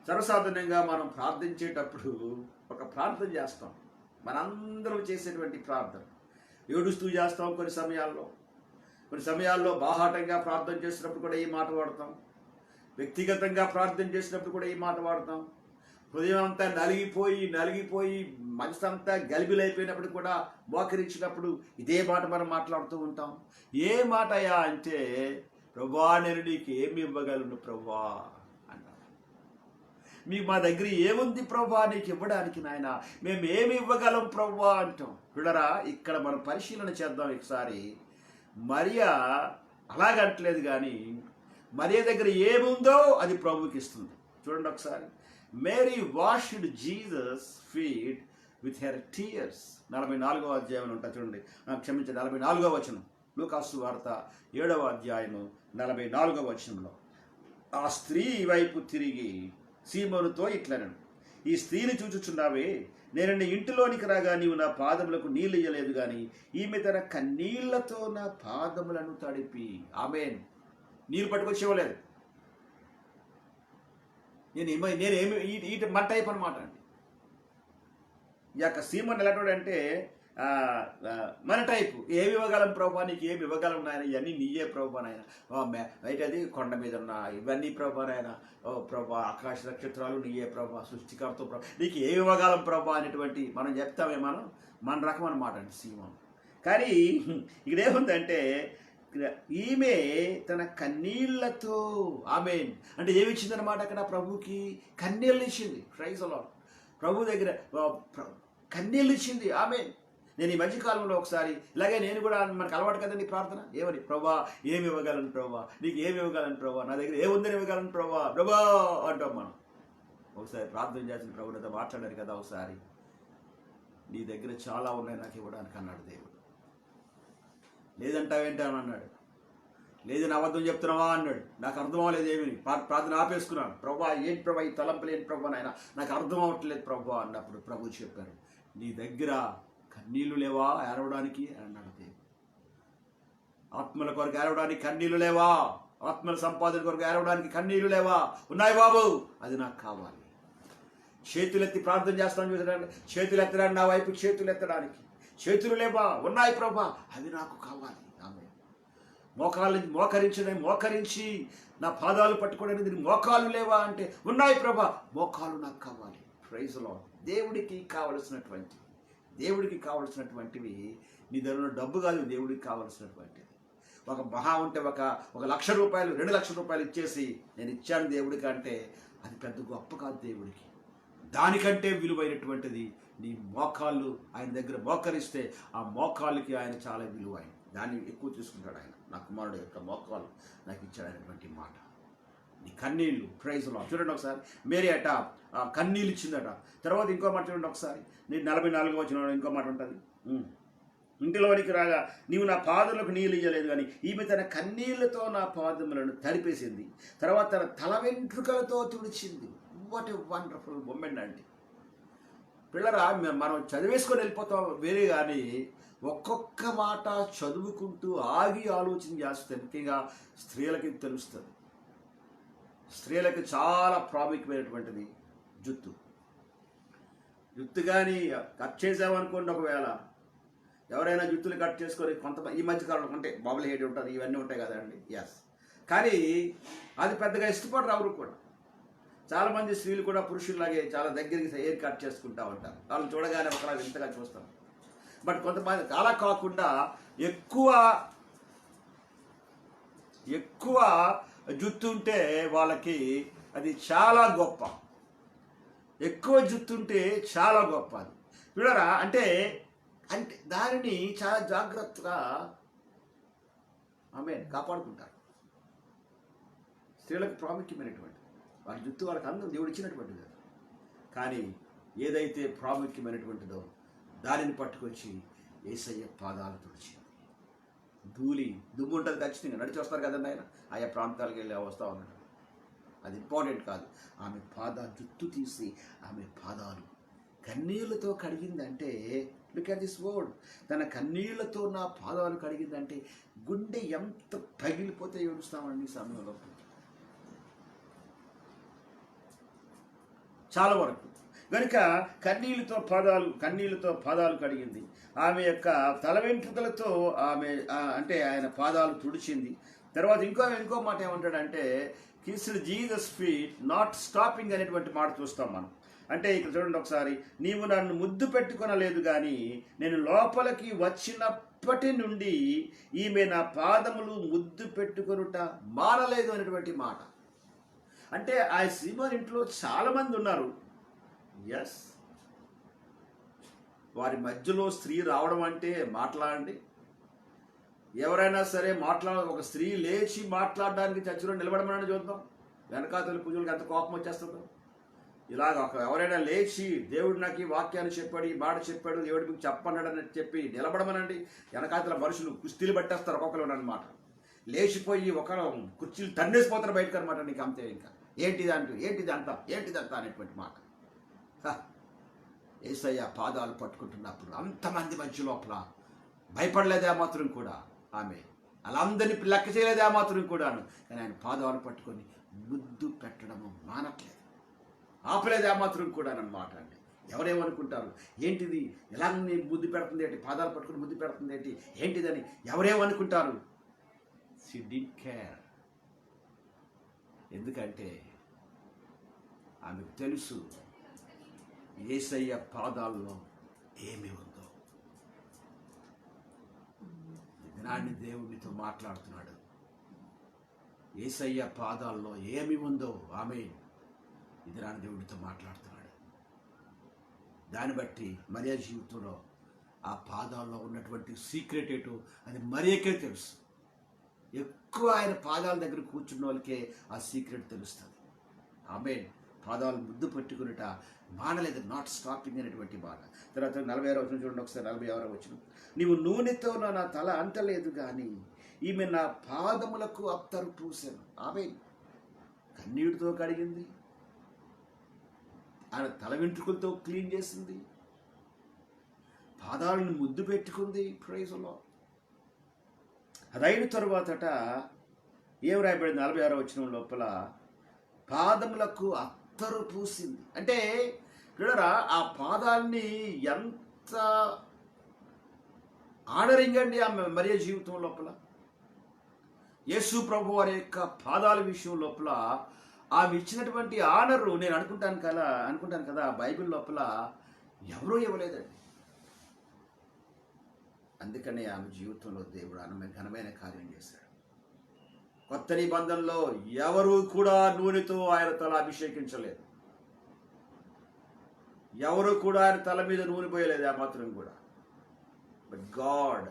Speaker 1: సర్వసాధారణంగా మనం ప్రార్థించేటప్పుడు ఒక ప్రార్థన చేస్తాం. మనందరం చేసేటువంటి ప్రార్థన ఏడుస్తూ చేస్తాం. కొన్ని సమయాల్లో బాహాటంగా ప్రార్థన చేసినప్పుడు కూడా ఈ మాట వాడతాం. వ్యక్తిగతంగా ప్రార్థన చేసినప్పుడు కూడా ఈ మాట వాడతాం. హృదయం అంతా నలిగిపోయి మనసంతా గలిబిలైపోయినప్పుడు కూడా మోకరించినప్పుడు ఇదే మాట మనం మాట్లాడుతూ ఉంటాం. ఏ మాటయా అంటే, ప్రభువా నేను నీకు ఏమి ఇవ్వగలను ప్రభువా అంటాం. మా దగ్గర ఏముంది ప్రభువా నీకు ఇవ్వడానికి నాయన, మేము ఏమి ఇవ్వగలం ప్రభువా అంటాం. చూడరా, ఇక్కడ మనం పరిశీలన చేద్దాం ఒకసారి. మరియా అలాగంటలేదు కానీ మరియా దగ్గర ఏముందో అది ప్రభువుకి ఇస్తుంది. చూడండి ఒకసారి. Mary washed Jesus feet with her tears. 44వ అధ్యాయంలో ఉంటా చూడండి, క్షమించండి 44వ వచనం. లూకాసు వార్త 7వ అధ్యాయము 44వ వచనంలో ఆ స్త్రీ వైపు తిరిగి సీమోనుతో ఇట్లనను, ఈ స్త్రీని చూచుచున్నావే, నేను నీ ఇంటిలోనికి రాగా నీవు నా పాదములకు నీళ్ళు ఇయ్యలేదు కానీ ఈమె తన కన్నీళ్లతో నా పాదములను తడిపి. ఆమేన్. నీళ్ళు పట్టుకొచ్చి ఇవ్వలేదు. నేనేమి ఈ మన టైప్ అనమాట అండి. ఈ యొక్క సీమోన్ ఎలాంటి మన టైపు. ఏమి ఇవ్వగలం ప్రభా, నీకు ఏమి ఇవ్వగలం నాయన, ఇవన్నీ నీయే ప్రభా నాయన. అయితే అది కొండ మీద ఉన్న ఇవన్నీ ప్రభా నాయన, ఓ ప్రభా ఆకాశ నక్షత్రాలు నీయే ప్రభా, సృష్టికర్త ప్రభా, నీకు ఏమి ఇవ్వగలం ప్రభా అనేటువంటి మనం చెప్తామే. మన రకం అనమాట అండి సీమోన్. కానీ ఇక్కడ ఏముందంటే, ఈమె తన కన్నీళ్లతో, ఆమేన్, అంటే ఏమి ఇచ్చిందనమాట అక్కడ ప్రభుకి? కన్నీళ్ళు ఇచ్చింది. Praise the lord. ప్రభు దగ్గర కన్నీళ్ళు ఇచ్చింది. ఆమేన్. నేను ఈ మధ్యకాలంలో ఒకసారి ఇలాగే నేను కూడా, మనకు అలవాటు కదండి ప్రార్థన, ఏమని, ప్రభా ఏమి ఇవ్వగలను ప్రభా, నీకు ఏమి ఇవ్వగలను ప్రభా, నా దగ్గర ఏముందని ఇవ్వగలను ప్రభా ప్రభా అంటాం మనం. ఒకసారి ప్రార్థన చేసిన ప్రభుత్వంతో మాట్లాడారు కదా ఒకసారి, నీ దగ్గర చాలా ఉన్నాయి నాకు ఇవ్వడానికి అన్నాడు దేవుడు. లేదంటావేంటి అని అన్నాడు. లేదని అబద్ధం చెప్తున్నావా అన్నాడు. నాకు అర్థం అవ్వలేదు ఏమని, ప్రార్థన ఆపేసుకున్నాను. ప్రభా ఏంటి ప్రభా ఈ తలంపులు ఏంటి ప్రభా నాయన, నాకు అర్థం అవ్వట్లేదు ప్రభా అన్నప్పుడు ప్రభు చెప్పారు, నీ దగ్గర కన్నీళ్ళు లేవా ఏడవడానికి అని అన్నాడు దేవుడు. ఆత్మల కొరకు ఏడవడానికి కన్నీళ్ళు లేవా? ఆత్మల సంపాదన కొరకు ఏడవడానికి కన్నీళ్ళు లేవా? ఉన్నాయి బాబు, అది నాకు కావాలి. చేతులెత్తి ప్రార్థన చేస్తాను చూడండి, చేతులు ఎత్తడానికి, నా వైపు చేతులు ఎత్తడానికి చేతులు లేవా? ఉన్నాయి ప్రభా, అది నాకు కావాలి. ఆమె మోకరించి నా పాదాలు పట్టుకోవడానికి మోకాలు లేవా అంటే, ఉన్నాయి ప్రభా, మోకాలు నాకు కావాలి. Praise the Lord. దేవుడికి కావలసినటువంటివి నీ దగ్గర డబ్బు కాదు, దేవుడికి కావలసినటువంటిది. ఒక మహా ఉంటే ఒక 1,00,000 రూపాయలు 2 లక్షల రూపాయలు ఇచ్చేసి నేను ఇచ్చాను దేవుడికి అంటే అది పెద్ద గొప్ప కాదు దేవుడికి. దానికంటే విలువైనటువంటిది నీ మోకాళ్ళు ఆయన దగ్గర మోకరిస్తే ఆ మోకాళ్ళకి ఆయన చాలా విలువైన, దాన్ని ఎక్కువ తీసుకుంటాడు ఆయన. నా కుమారుడు యొక్క మోకాలు నాకు ఇచ్చాడనేటువంటి మాట. నీ కన్నీళ్ళు ప్రైజ్లో చూడండి ఒకసారి. మేరీ అట కన్నీళ్ళు ఇచ్చిందట. తర్వాత ఇంకో మాట చూడండి ఒకసారి. నీ 44వ వచనంలో ఇంకో మాట ఉంటుంది. ఇంటిలోనికి రాగా నీవు నా పాదములకు నీళ్ళు ఇయ్యలేదు, కానీ ఈమె తన కన్నీళ్లతో నా పాదములను తడిపేసింది, తర్వాత తన తల వెంట్రుకలతో తుడిచింది. వాట్ ఏ వండర్ఫుల్ మూమెంట్ అండి. పిల్లరా, మనం చదివేసుకొని వెళ్ళిపోతాం వేరే, కానీ ఒక్కొక్క మాట చదువుకుంటూ ఆగి ఆలోచన చేస్తే ముఖ్యంగా స్త్రీలకి తెలుస్తుంది. స్త్రీలకి చాలా ప్రాముఖ్యమైనటువంటిది జుత్తు. జుత్తు కానీ కట్ చేసామనుకోండి, ఒకవేళ ఎవరైనా జుత్తులు కట్ చేసుకొని కొంతమంది ఈ మధ్యకాలంలో అంటే బబుల్ హెడ్ ఉంటుంది, ఇవన్నీ ఉంటాయి కదండి. ఎస్, కానీ అది పెద్దగా ఇష్టపడరు ఎవరు కూడా. చాలామంది స్త్రీలు కూడా పురుషుల్లాగే చాలా దగ్గరికి హెయిర్ కట్ చేసుకుంటూ ఉంటారు. వాళ్ళు చూడగానే ఒకలా వింతగా చూస్తాం. బట్ కొంతమంది అలా కాకుండా ఎక్కువ జుత్తు ఉంటే వాళ్ళకి అది చాలా గొప్ప. ఎక్కువ జుత్తు ఉంటే చాలా గొప్ప. అది చూడరా, అంటే దానిని చాలా జాగ్రత్తగా ఆమె కాపాడుకుంటారు. స్త్రీలకు ప్రాముఖ్యమైనటువంటి వాళ్ళ జుత్తు వాళ్ళకి అందరూ దేవుడు ఇచ్చినటువంటిది. కానీ ఏదైతే ప్రాముఖ్యమైనటువంటిదో దానిని పట్టుకొచ్చి యేసయ్య పాదాలు తుడిచింది. దుమ్ము ఉంటుంది ఖచ్చితంగా, నడిచి వస్తారు కదండి ఆయన. ఆయా ప్రాంతాలకు వెళ్ళి వస్తూ ఉన్నాడు. అది ఇంపార్టెంట్ కాదు. ఆమె జుత్తు తీసి ఆమె పాదాలు కన్నీళ్లతో కడిగిందంటే, లుక్ అట్ దిస్ వర్డ్, తన కన్నీళ్లతో నా పాదాలు కడిగిందంటే గుండె ఎంత పగిలిపోతే ఏడుస్తామండి ఈ సమయంలో. చాలా వరకు కనుక కన్నీళ్లతో పాదాలు కడిగింది. ఆమె యొక్క తల వెంట్రుకలతో ఆమె అంటే ఆయన పాదాలు తుడిచింది. తర్వాత ఇంకో మాట ఏమంటాడంటే, kissed Jesus feet not stopping అనేటువంటి మాట చూస్తాం మనం. అంటే ఇక్కడ చూడండి ఒకసారి, నీవు నన్ను ముద్దు పెట్టుకొనలేదు, కానీ నేను లోపలికి వచ్చినప్పటి నుండి ఈమె నా పాదములు ముద్దు పెట్టుకొనుట మానలేదు అనేటువంటి మాట. అంటే ఆ సీమోన్ ఇంట్లో చాలామంది ఉన్నారు. ఎస్, వారి మధ్యలో స్త్రీ రావడం అంటే మాట్లాడండి. ఎవరైనా సరే ఒక స్త్రీ లేచి మాట్లాడడానికి చర్చిలో నిలబడమని చూద్దాం. వెనకాతల పూజలకు ఎంత కోపం వచ్చేస్తుందో. ఇలాగ ఎవరైనా లేచి దేవుడు నాకు ఈ వాక్యాన్ని చెప్పాడు, ఈ మాట చెప్పాడు, దేవుడు మీకు చెప్పన్నాడని చెప్పి నిలబడమనండి. వెనకాతల మనుషులు కుస్తీలు పట్టేస్తారు ఒక్కొక్కరు అన్నమాట. లేచిపోయి ఒకరు కుర్చీలు తన్నేసిపోతారు బయటకు అనమాట. నీకు అంతే, ఇంకా ఏంటిదంతా అనేటువంటి మాట. యేసయ్య పాదాలు పట్టుకుంటున్నప్పుడు అంతమంది మధ్య లోపల భయపడలేదా మాత్రం కూడా ఆమె, అలా అందరినీ లెక్క చేయలేదా మాత్రం కూడాను. కానీ ఆయన పాదాలు పట్టుకొని ముద్దు పెట్టడము మానట్లేదు, ఆపలేదా మాత్రం కూడా అన్నమాట అండి. ఎవరేమనుకుంటారు, ఏంటిది ఎలా ముద్దు పెడుతుంది ఏంటి, పాదాలు పట్టుకుని ముద్దు పెడుతుంది ఏంటి, ఏంటిదని ఎవరేమనుకుంటారు. She did care. ఎందుకంటే ఆమెకు తెలుసు యేసయ్య పాదాల్లో ఏమి ఉందో. దినాన్ని దేవునితో మాట్లాడుతున్నాడు. యేసయ్య పాదాల్లో ఏమి ఉందో ఆమేన్. దినాన్ని దేవుడితో మాట్లాడుతున్నాడు. దాన్ని బట్టి మరియ జీవితంలో ఆ పాదాల్లో ఉన్నటువంటి సీక్రెట్ ఏటో అది మరియకే తెలుసు. ఎక్కువ ఆయన పాదాల దగ్గర కూర్చున్న వాళ్ళకే ఆ సీక్రెట్ తెలుస్తుంది. ఆమేన్. పాదాలు ముద్దు పట్టుకునేట మానలేదు, నాట్ స్టాపింగ్ అనేటువంటి మాట. తర్వాత 46వ వచనం చూడండి ఒకసారి. 46వ వచనం, నీవు నూనెతో నా తల అంటలేదు, కానీ ఈమె నా పాదములకు అత్తరు పూసాను. ఆమేన్. కన్నీటితో కడిగింది, ఆయన తల వెంట్రుకలతో క్లీన్ చేసింది, పాదాలను ముద్దు పెట్టుకుంది. Praise the lord. అదైన తరువాతట ఏం రాయబడింది 46వ వచనం లోపల, పాదములకు అత్తరు పూసింది. అంటే చూడరా, ఆ పాదాలని ఎంత ఆనరింగ్ అండి ఆమె మరియ జీవితం లోపల. యేసు ప్రభు వారి యొక్క పాదాల విషయం లోపల ఆమె ఇచ్చినటువంటి ఆనరు నేను అనుకుంటాను కదా బైబిల్ లోపల ఎవరూ ఇవ్వలేదండి. అందుకనే ఆమె జీవితంలో దేవుడు ఘనమైన కార్యం చేశాడు. కొత్త నిబంధనలో ఎవరు కూడా నూనెతో ఆయన తల అభిషేకించలేదు, ఎవరు కూడా ఆయన తల మీద నూనె పోయలేదు ఆ మాత్రం కూడా. But God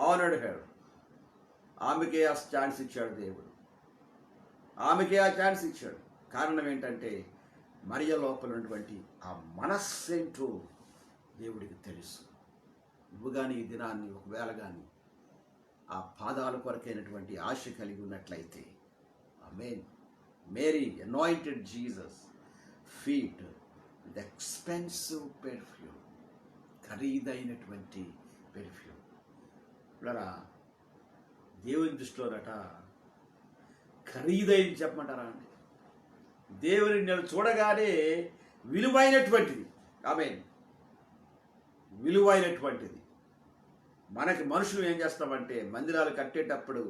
Speaker 1: honoured her. ఆమెకే ఆ ఛాన్స్ ఇచ్చాడు దేవుడు. ఆమెకే ఆ ఛాన్స్ ఇచ్చాడు. కారణం ఏంటంటే మరియ లోపల ఉన్నటువంటి ఆ మనస్సేంటో దేవుడికి తెలుసు. నువ్వు కానీ ఈ దినాన్ని ఒకవేళ కానీ ఆ పాదాల కొరకైనటువంటి ఆశ కలిగి ఉన్నట్లయితే, ఆమేన్, Mary anointed Jesus feet with expensive perfume, ఖరీదైనటువంటి పెర్ఫ్యూమ్. ఇలా దేవుని దృష్టిలోనట ఖరీదైంది చెప్పమంటారా అండి? దేవుని నేను చూడగానే విలువైనటువంటిది. ఆమేన్, విలువైనటువంటిది. మనకి మనుషులు ఏం చేస్తామంటే మందిరాలు కట్టేటప్పుడు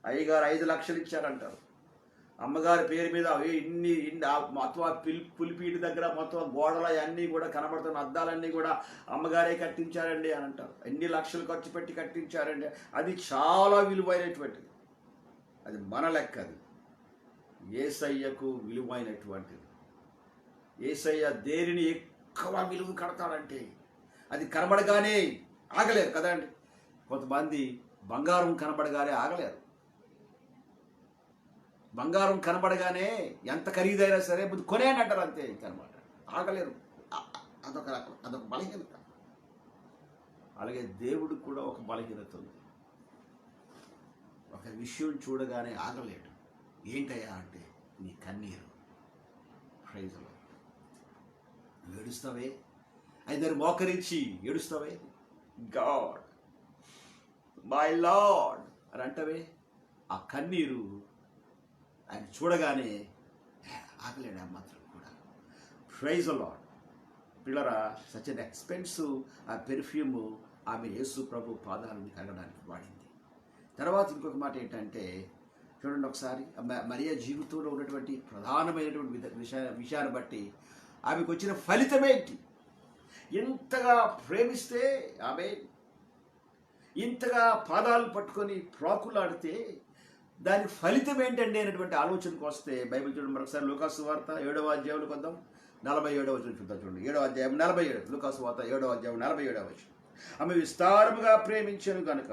Speaker 1: అయ్యగారు 5 లక్షలు ఇచ్చారంటారు, అమ్మగారి పేరు మీద ఇన్ని మొత్తం పులిపీటి దగ్గర మొత్తం గోడలు అన్నీ కూడా కనబడుతున్న అద్దాలన్నీ కూడా అమ్మగారే కట్టించారండి అని అంటారు. ఎన్ని లక్షలు ఖర్చు పెట్టి కట్టించారండి. అది చాలా విలువైనటువంటిది. అది మన లెక్క. అది యేసయ్యకు విలువైనటువంటిది. యేసయ్య దేనిని ఎక్కువ విలువ కడతాడంటే అది కనబడగానే ఆగలేరు కదండి. కొంతమంది బంగారం కనబడగానే ఆగలేరు. బంగారం కనబడగానే ఎంత ఖరీదైనా సరే ముందు కొనేనంటారు, అంతే ఇంకనమాట. ఆగలేరు. అదొక బలహీనత. అలాగే దేవుడు కూడా ఒక బలహీనత ఉంది. ఒక విషయం చూడగానే ఆగలేడు. ఏంటయ్యా అంటే నీ కన్నీరు. ప్రైజ్లో నువ్వు ఏడుస్తావే, ఆయన మోకరించి ఏడుస్తావే, గాడ్ మై లార్డ్ అని అంటవే, ఆ కన్నీరు ఆయన చూడగానే ఆగలేడు ఆ మాత్రం కూడా. Praise Lord. పిల్లరా, సచ్ అన్ ఎక్స్పెన్సివ్ ఆ పెర్ఫ్యూమ్ ఆమె యేసు ప్రభు పాదాలను కడగడానికి వాడింది. తర్వాత ఇంకొక మాట ఏంటంటే చూడండి ఒకసారి, మరియ జీవితంలో ఉన్నటువంటి ప్రధానమైనటువంటి విషయాన్ని బట్టి ఆమెకు వచ్చిన ఫలితమేంటి? ఇంతగా ప్రేమిస్తే ఆమె, ఇంతగా పాదాలు పట్టుకొని ప్రాకులాడితే దాని ఫలితం ఏంటండి అనేటువంటి ఆలోచనకు వస్తే బైబిల్ చూడండి మరొకసారి. లూకాసు వార్త 7వ అధ్యాయంలో కొందాం, 47వ వచనం చూద్దాం. చూడండి 7వ అధ్యాయం 47, లూకాసు వార్త 7వ అధ్యాయం 47వ వచనం. ఆమె విస్తారముగా ప్రేమించెను గనుక,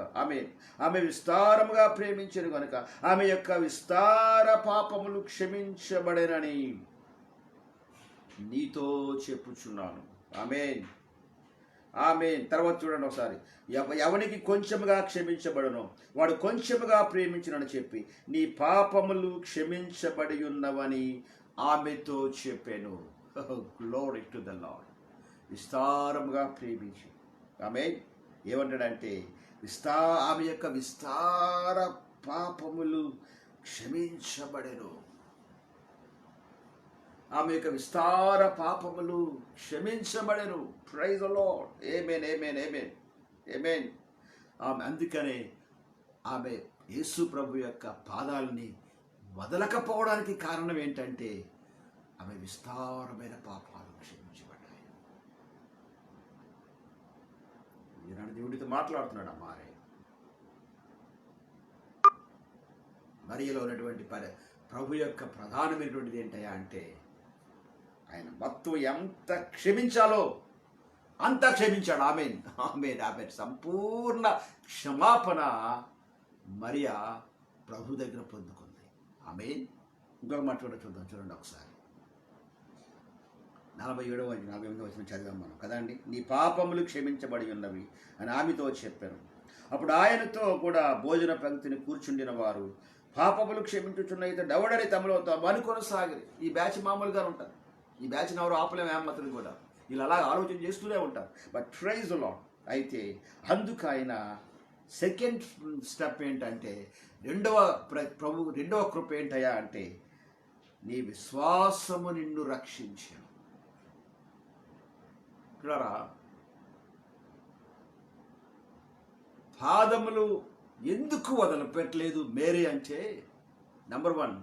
Speaker 1: ఆమె విస్తారముగా ప్రేమించెను గనుక ఆమె యొక్క విస్తార పాపములు క్షమించబడెనని నీతో చెప్పుచున్నాను. ఆమేన్, ఆమేన్. తర్వాత చూడండి ఒకసారి, ఎవనికి కొంచెముగా క్షమించబడునో వాడు కొంచెముగా ప్రేమించునని చెప్పి నీ పాపములు క్షమించబడి ఉన్నవని ఆమెతో చెప్పాను. Glory to the lord. విస్తారముగా ప్రేమించి ఆమేన్. ఏమంటాడంటే ఆమె యొక్క విస్తార పాపములు క్షమించబడెను. ఆమె యొక్క విస్తార పాపములు క్షమించబడెను. Praise the lord. ఆమేన్, ఆమేన్, ఆమేన్, ఆమేన్. అందుకనే ఆమె యేసు ప్రభు యొక్క పాదాలని వదలకపోవడానికి కారణం ఏంటంటే ఆమె విస్తారమైన పాపాలు క్షమించబడ్డాయి. ఈనాడు దేవుడితో మాట్లాడుతున్నాడు. అమ్మారే మరియలో ఉన్నటువంటి ప్రభు యొక్క ప్రధానమైనటువంటిది ఏంటయ్యా అంటే ఆయన మొత్తం ఎంత క్షమించాలో అంతా క్షమించాడు. ఆమేన్, ఆమేన్, ఆమేన్. సంపూర్ణ క్షమాపణ మరియా ప్రభు దగ్గర పొందుకుంది. ఆమేన్. ఇంకొక మాట కూడా చూద్దాం. చూడండి ఒకసారి 47వ వచనం చదివాం మనం కదండి. నీ పాపములు క్షమించబడి ఉన్నవి అని ఆమెతో చెప్పాను. అప్పుడు ఆయనతో కూడా భోజన పంక్తిని కూర్చుండిన వారు పాపములు క్షమించుచున్నైతే డవడని తమలో తాము అనుకొనసాగిరి. ఈ బ్యాచ్ మామూలుగా ఉంటారు. ఈ బ్యాచ్ ఎవరు ఆపలేము ఏమత్తని కూడా. వీళ్ళు అలా ఆలోచన చేస్తూనే ఉంటారు. But praise the Lord. అయితే అందుకు ఆయన సెకండ్ స్టెప్ ఏంటంటే రెండవ కృప ఏంటయ్యా అంటే నీ విశ్వాసము నిన్ను రక్షించాను. పాదములు ఎందుకు వదలపెట్టలేదు మేరీ అంటే, నెంబర్ 1,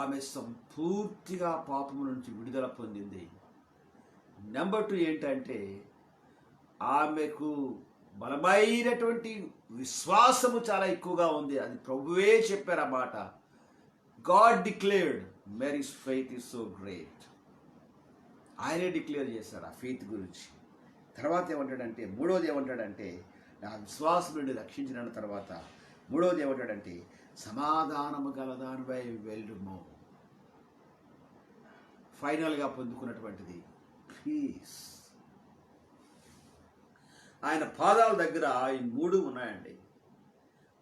Speaker 1: ఆమె సంపూర్తిగా పాపము నుంచి విడుదల పొందింది. నెంబర్ 2 ఏంటంటే ఆమెకు బలమైనటువంటి విశ్వాసము చాలా ఎక్కువగా ఉంది. అది ప్రభువే చెప్పారు ఆ మాట. God declared Mary's faith is so great. ఆయనే డిక్లేర్ చేశారు ఆ ఫెయిత్ గురించి. తర్వాత ఏమంటాడంటే, మూడోది ఏమంటాడంటే నా విశ్వాసం నుండి రక్షించిన తర్వాత మూడవది ఏమంటాడంటే సమాధానము గలదానివై వెళ్ళుము. ఫైనల్గా పొందుకున్నటువంటిది పీస్. ఆయన పాదాల దగ్గర ఈ 3 ఉన్నాయండి.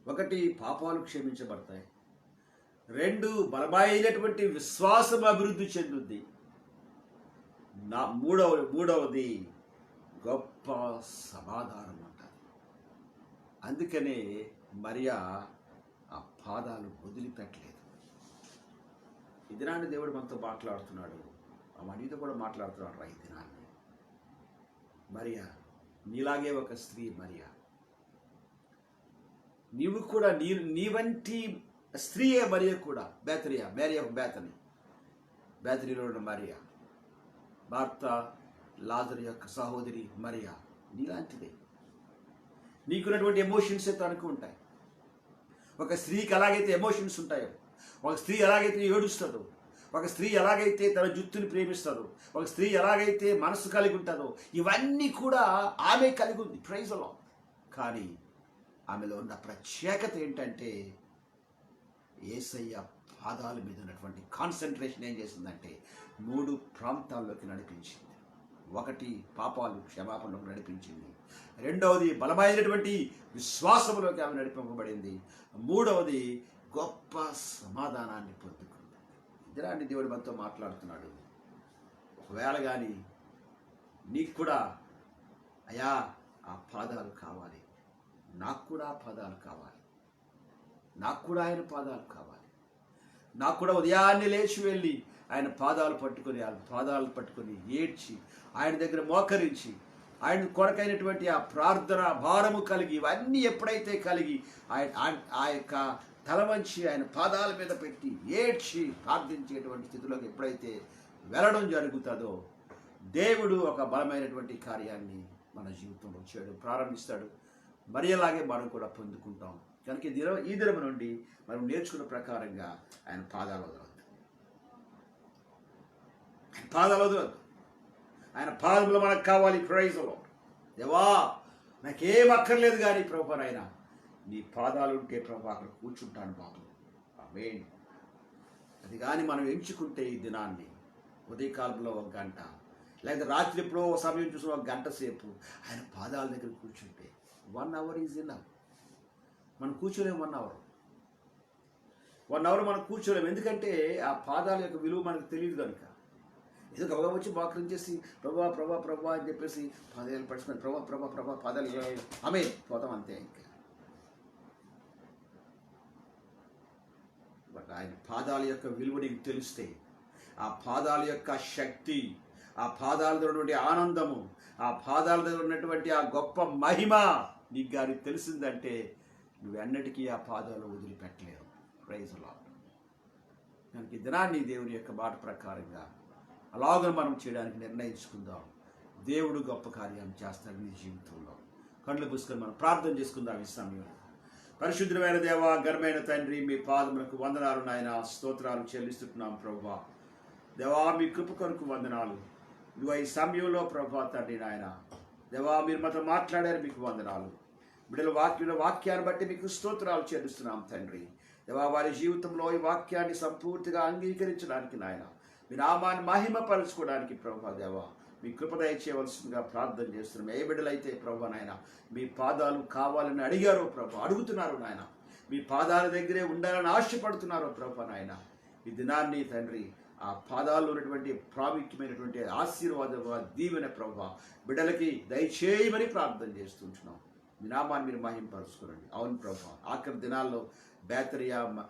Speaker 1: 1 పాపాలు క్షమించబడతాయి. 2 బలమైనటువంటి విశ్వాసం అభివృద్ధి చెందుద్ది. మూడవది గొప్ప సమాధానం అంటారు. అందుకనే మరియా ఆ పాదాలు వదిలిపెట్టలేదు. ఈ దినాన్ని దేవుడు మనతో మాట్లాడుతున్నాడు. మనీతో కూడా మాట్లాడుతున్నాడు రా ఈ దినాన్ని. మరియా, నీలాగే ఒక స్త్రీ మరియా, నీవు కూడా నీ వంటి స్త్రీయే మరియా కూడా. మేరీ ఒక బేతనీలో ఉన్న మరియా, భర్త లాజరు యొక్క సహోదరి మరియా, నీలాంటిదే. నీకున్నటువంటి ఎమోషన్స్ తనకు ఉంటాయి. ఒక స్త్రీకి ఎలాగైతే ఎమోషన్స్ ఉంటాయో, ఒక స్త్రీ ఎలాగైతే ఏడుస్తుందో, ఒక స్త్రీ ఎలాగైతే తన జుత్తుని ప్రేమిస్తుందో, ఒక స్త్రీ ఎలాగైతే మనసు కలిగి ఉంటుందో, ఇవన్నీ కూడా ఆమె కలిగి ఉంది. Praise the Lord. కానీ ఆమెలో ఉన్న ప్రత్యేకత ఏంటంటే యేసయ్య పాదాల మీద ఉన్నటువంటి కాన్సన్ట్రేషన్ ఏం చేసిందంటే 3 ప్రాంతాల్లోకి నడిపించింది. 1 పాపాలు క్షమాపణలోకి నడిపించింది. 2వది బలమైనటువంటి విశ్వాసములోకి ఆమె నడిపింపబడింది. 3వది గొప్ప సమాధానాన్ని పొందుకుంది. ఇలాంటి దేవుడు మనతో మాట్లాడుతున్నాడు. ఒకవేళ కానీ నీకు కూడా అయ్యా ఆ పాదాలు కావాలి, నాకు కూడా ఆ పాదాలు కావాలి, నాకు కూడా ఆయన పాదాలు కావాలి, నాకు కూడా ఉదయాన్నే లేచి వెళ్ళి ఆయన పాదాలు పట్టుకొని ఏడ్చి ఆయన దగ్గర మోకరించి ఆయన కొరకైనటువంటి ఆ ప్రార్థన భారము కలిగి, ఇవన్నీ ఎప్పుడైతే కలిగి ఆ యొక్క తల వంచి ఆయన పాదాల మీద పెట్టి ఏడ్చి ప్రార్థించేటువంటి స్థితిలోకి ఎప్పుడైతే వెళ్ళడం జరుగుతుందో, దేవుడు ఒక బలమైనటువంటి కార్యాన్ని మన జీవితంలో చేయడం ప్రారంభిస్తాడు. మరియలాగే మనం కూడా పొందుకుంటాం. కనుక ఈ దినం నుండి మనం నేర్చుకున్న ప్రకారంగా ఆయన పాదాలు వదలవద్దు. ఆయన పాదములు మనకు కావాలి. Praise the Lord. దేవా, నాకేం అక్కర్లేదు కానీ ప్రభు నాయన నీ పాదాలు ఉంటే ప్రభు అక్కడ కూర్చుంటాను బాబు. ఆమేన్. అది కానీ మనం ఎంచుకుంటే ఈ దినాన్ని ఉదయకాలంలో 1 గంట, లేదా రాత్రి ఎప్పుడో సమయం చూసిన 1 గంట సేపు ఆయన పాదాల దగ్గర కూర్చుంటే 1 అవర్ ఈజ్ ఇనఫ్. మనం కూర్చోలేము 1 అవర్. 1 అవర్ మనం కూర్చోలేము. ఎందుకంటే ఆ పాదాల యొక్క విలువ మనకు తెలియదు కనుక. ఏదో గబగబా వచ్చి బాకరించేసి ప్రభా ప్రభా ప్రభా అని చెప్పేసి పాదాలు పడుచుకొని ప్రభా ప్రభా ప్రభా పాదాలు ఆమె పోతాం అంతే. ఇంకా బట్ ఆయన పాదాల యొక్క విలువ నీకు తెలిస్తే, ఆ పాదాల యొక్క శక్తి, ఆ పాదాలతో ఉన్నటువంటి ఆనందము, ఆ పాదాలతో ఉన్నటువంటి ఆ గొప్ప మహిమ నీకు గారికి తెలిసిందంటే నువ్వెన్నటికీ ఆ పాదాలు వదిలిపెట్టలేవు. Praise the lord. కనుక ఈ దినాన్ని దేవుని యొక్క మాట ప్రకారంగా అలాగే మనం చేయడానికి నిర్ణయించుకుందాం. దేవుడు గొప్ప కార్యాన్ని చేస్తాడు నీ జీవితంలో. కళ్ళు పుసుకొని మనం ప్రార్థన చేసుకుందాం ఈ సమయంలో. పరిశుద్ధమైన దేవా, ఘనమైన తండ్రి, మీ పాదములకు వందనాలు నాయన, స్తోత్రాలు చెల్లిస్తున్నాం ప్రభువా. దేవా, మీ కృప కొరకు వందనాలు. ఇదిగో ఈ సమయంలో ప్రభువా తండ్రి నాయన, దేవా మీరు మాతో మాట్లాడారు, మీకు వందనాలు. బిడ్డల వాక్యాన్ని బట్టి మీకు స్తోత్రాలు చెల్లిస్తున్నాం తండ్రి. దేవా, వారి జీవితంలో ఈ వాక్యాన్ని సంపూర్తిగా అంగీకరించడానికి నాయన, మీ నామాన్ని మహిమపరచుకోవడానికి ప్రభువా దేవా మీ కృప దయచేయవలసిందిగా ప్రార్థన చేస్తున్నాం. ఏ బిడ్డలైతే ప్రభువా నాయన మీ పాదాలు కావాలని అడిగారో ప్రభు, అడుగుతున్నారు నాయన, మీ పాదాల దగ్గరే ఉండాలని ఆశపడుతున్నారో ప్రభువా నాయన, ఈ దినాన్ని తండ్రి ఆ పాదాల్లో ఉన్నటువంటి ప్రాముఖ్యమైనటువంటి ఆశీర్వాద దీవెన ప్రభువా బిడ్డలకి దయచేయమని ప్రార్థన చేస్తుంటున్నాం. మీ నామాన్ని మీరు మహిమపరుచుకోనండి. అవును ప్రభువా, ఆఖరి దినాల్లో బేతనియాలో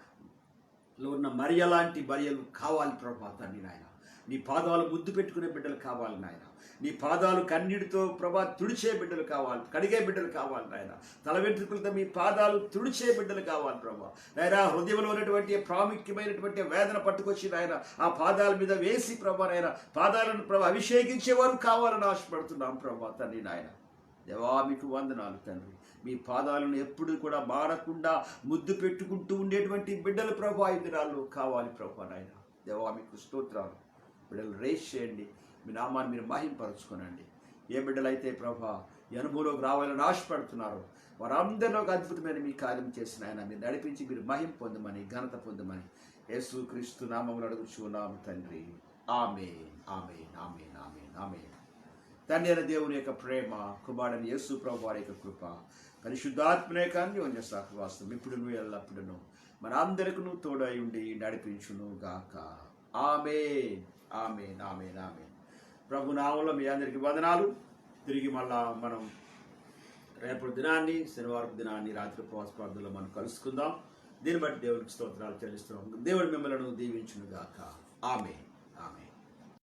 Speaker 1: ఉన్న మరియ లాంటి మరియలు కావాలి ప్రభా తండ్రి నాయన. నీ పాదాలు ముద్దు పెట్టుకునే బిడ్డలు కావాలి నాయన. నీ పాదాలు కన్నీటితో ప్రభా తుడిచే బిడ్డలు కావాలి, కడిగే బిడ్డలు కావాలి నాయన. తల వెంట్రుకలతో మీ పాదాలు తుడిచే బిడ్డలు కావాలి ప్రభా నాయన. హృదయంలో ఉన్నటువంటి ప్రాముఖ్యమైనటువంటి వేదన పట్టుకొచ్చి నాయన ఆ పాదాల మీద వేసి ప్రభా నాయన పాదాలను ప్రభా అభిషేకించేవారు కావాలని ఆశపడుతున్నాం ప్రభా తండ్రి నాయన. దేవా మీకు వందనాలు తండ్రి. మీ పాదాలను ఎప్పుడు కూడా మారకుండా ముద్దు పెట్టుకుంటూ ఉండేటువంటి బిడ్డలు ప్రభా ఈ దినాల్లో కావాలి ప్రభా నాయన. దేవా మీకు స్తోత్రాలు. బిడ్డలు రేస్ చేయండి, మీ నామాన్ని మీరు మహింపరచుకోనండి. ఏ బిడ్డలైతే ప్రభా ఈ అనుభవంలోకి రావాలని ఆశపడుతున్నారు వారందరిలో ఒక అద్భుతమైన మీ కార్యం చేసిన ఆయన మీరు నడిపించి మీరు మహిమ పొందమని ఘనత పొందమని యేసు క్రీస్తు నామములో అడుగుచున్నాము తండ్రి. ఆమేన్, ఆమేన్, ఆమేన్, ఆమేన్, ఆమేన్. తండ్రి అయిన దేవుని యొక్క ప్రేమ, కుమారుడైన యేసు ప్రభు వారి యొక్క కృప, పరిశుద్ధాత్మ యొక్క అన్యోన్య సహవాసం ఇప్పుడును ఎల్లప్పుడును మన అందరికీ తోడై ఉండి నడిపించును గాక. ఆమేన్, ఆమేన్, ఆమేన్, ఆమేన్. ప్రభు నామములో మీ అందరికీ వందనాలు. తిరిగి మళ్ళా మనం రేపటి దినాన్ని, శనివారం దినాన్ని రాత్రి ఉపవాస ప్రార్థనలో మనం కలుసుకుందాం. దీన్ని బట్టి దేవునికి స్తోత్రాలు చెల్లిస్తున్నాం. దేవుడు మిమ్మల్ని దీవించును గాక. ఆమేన్.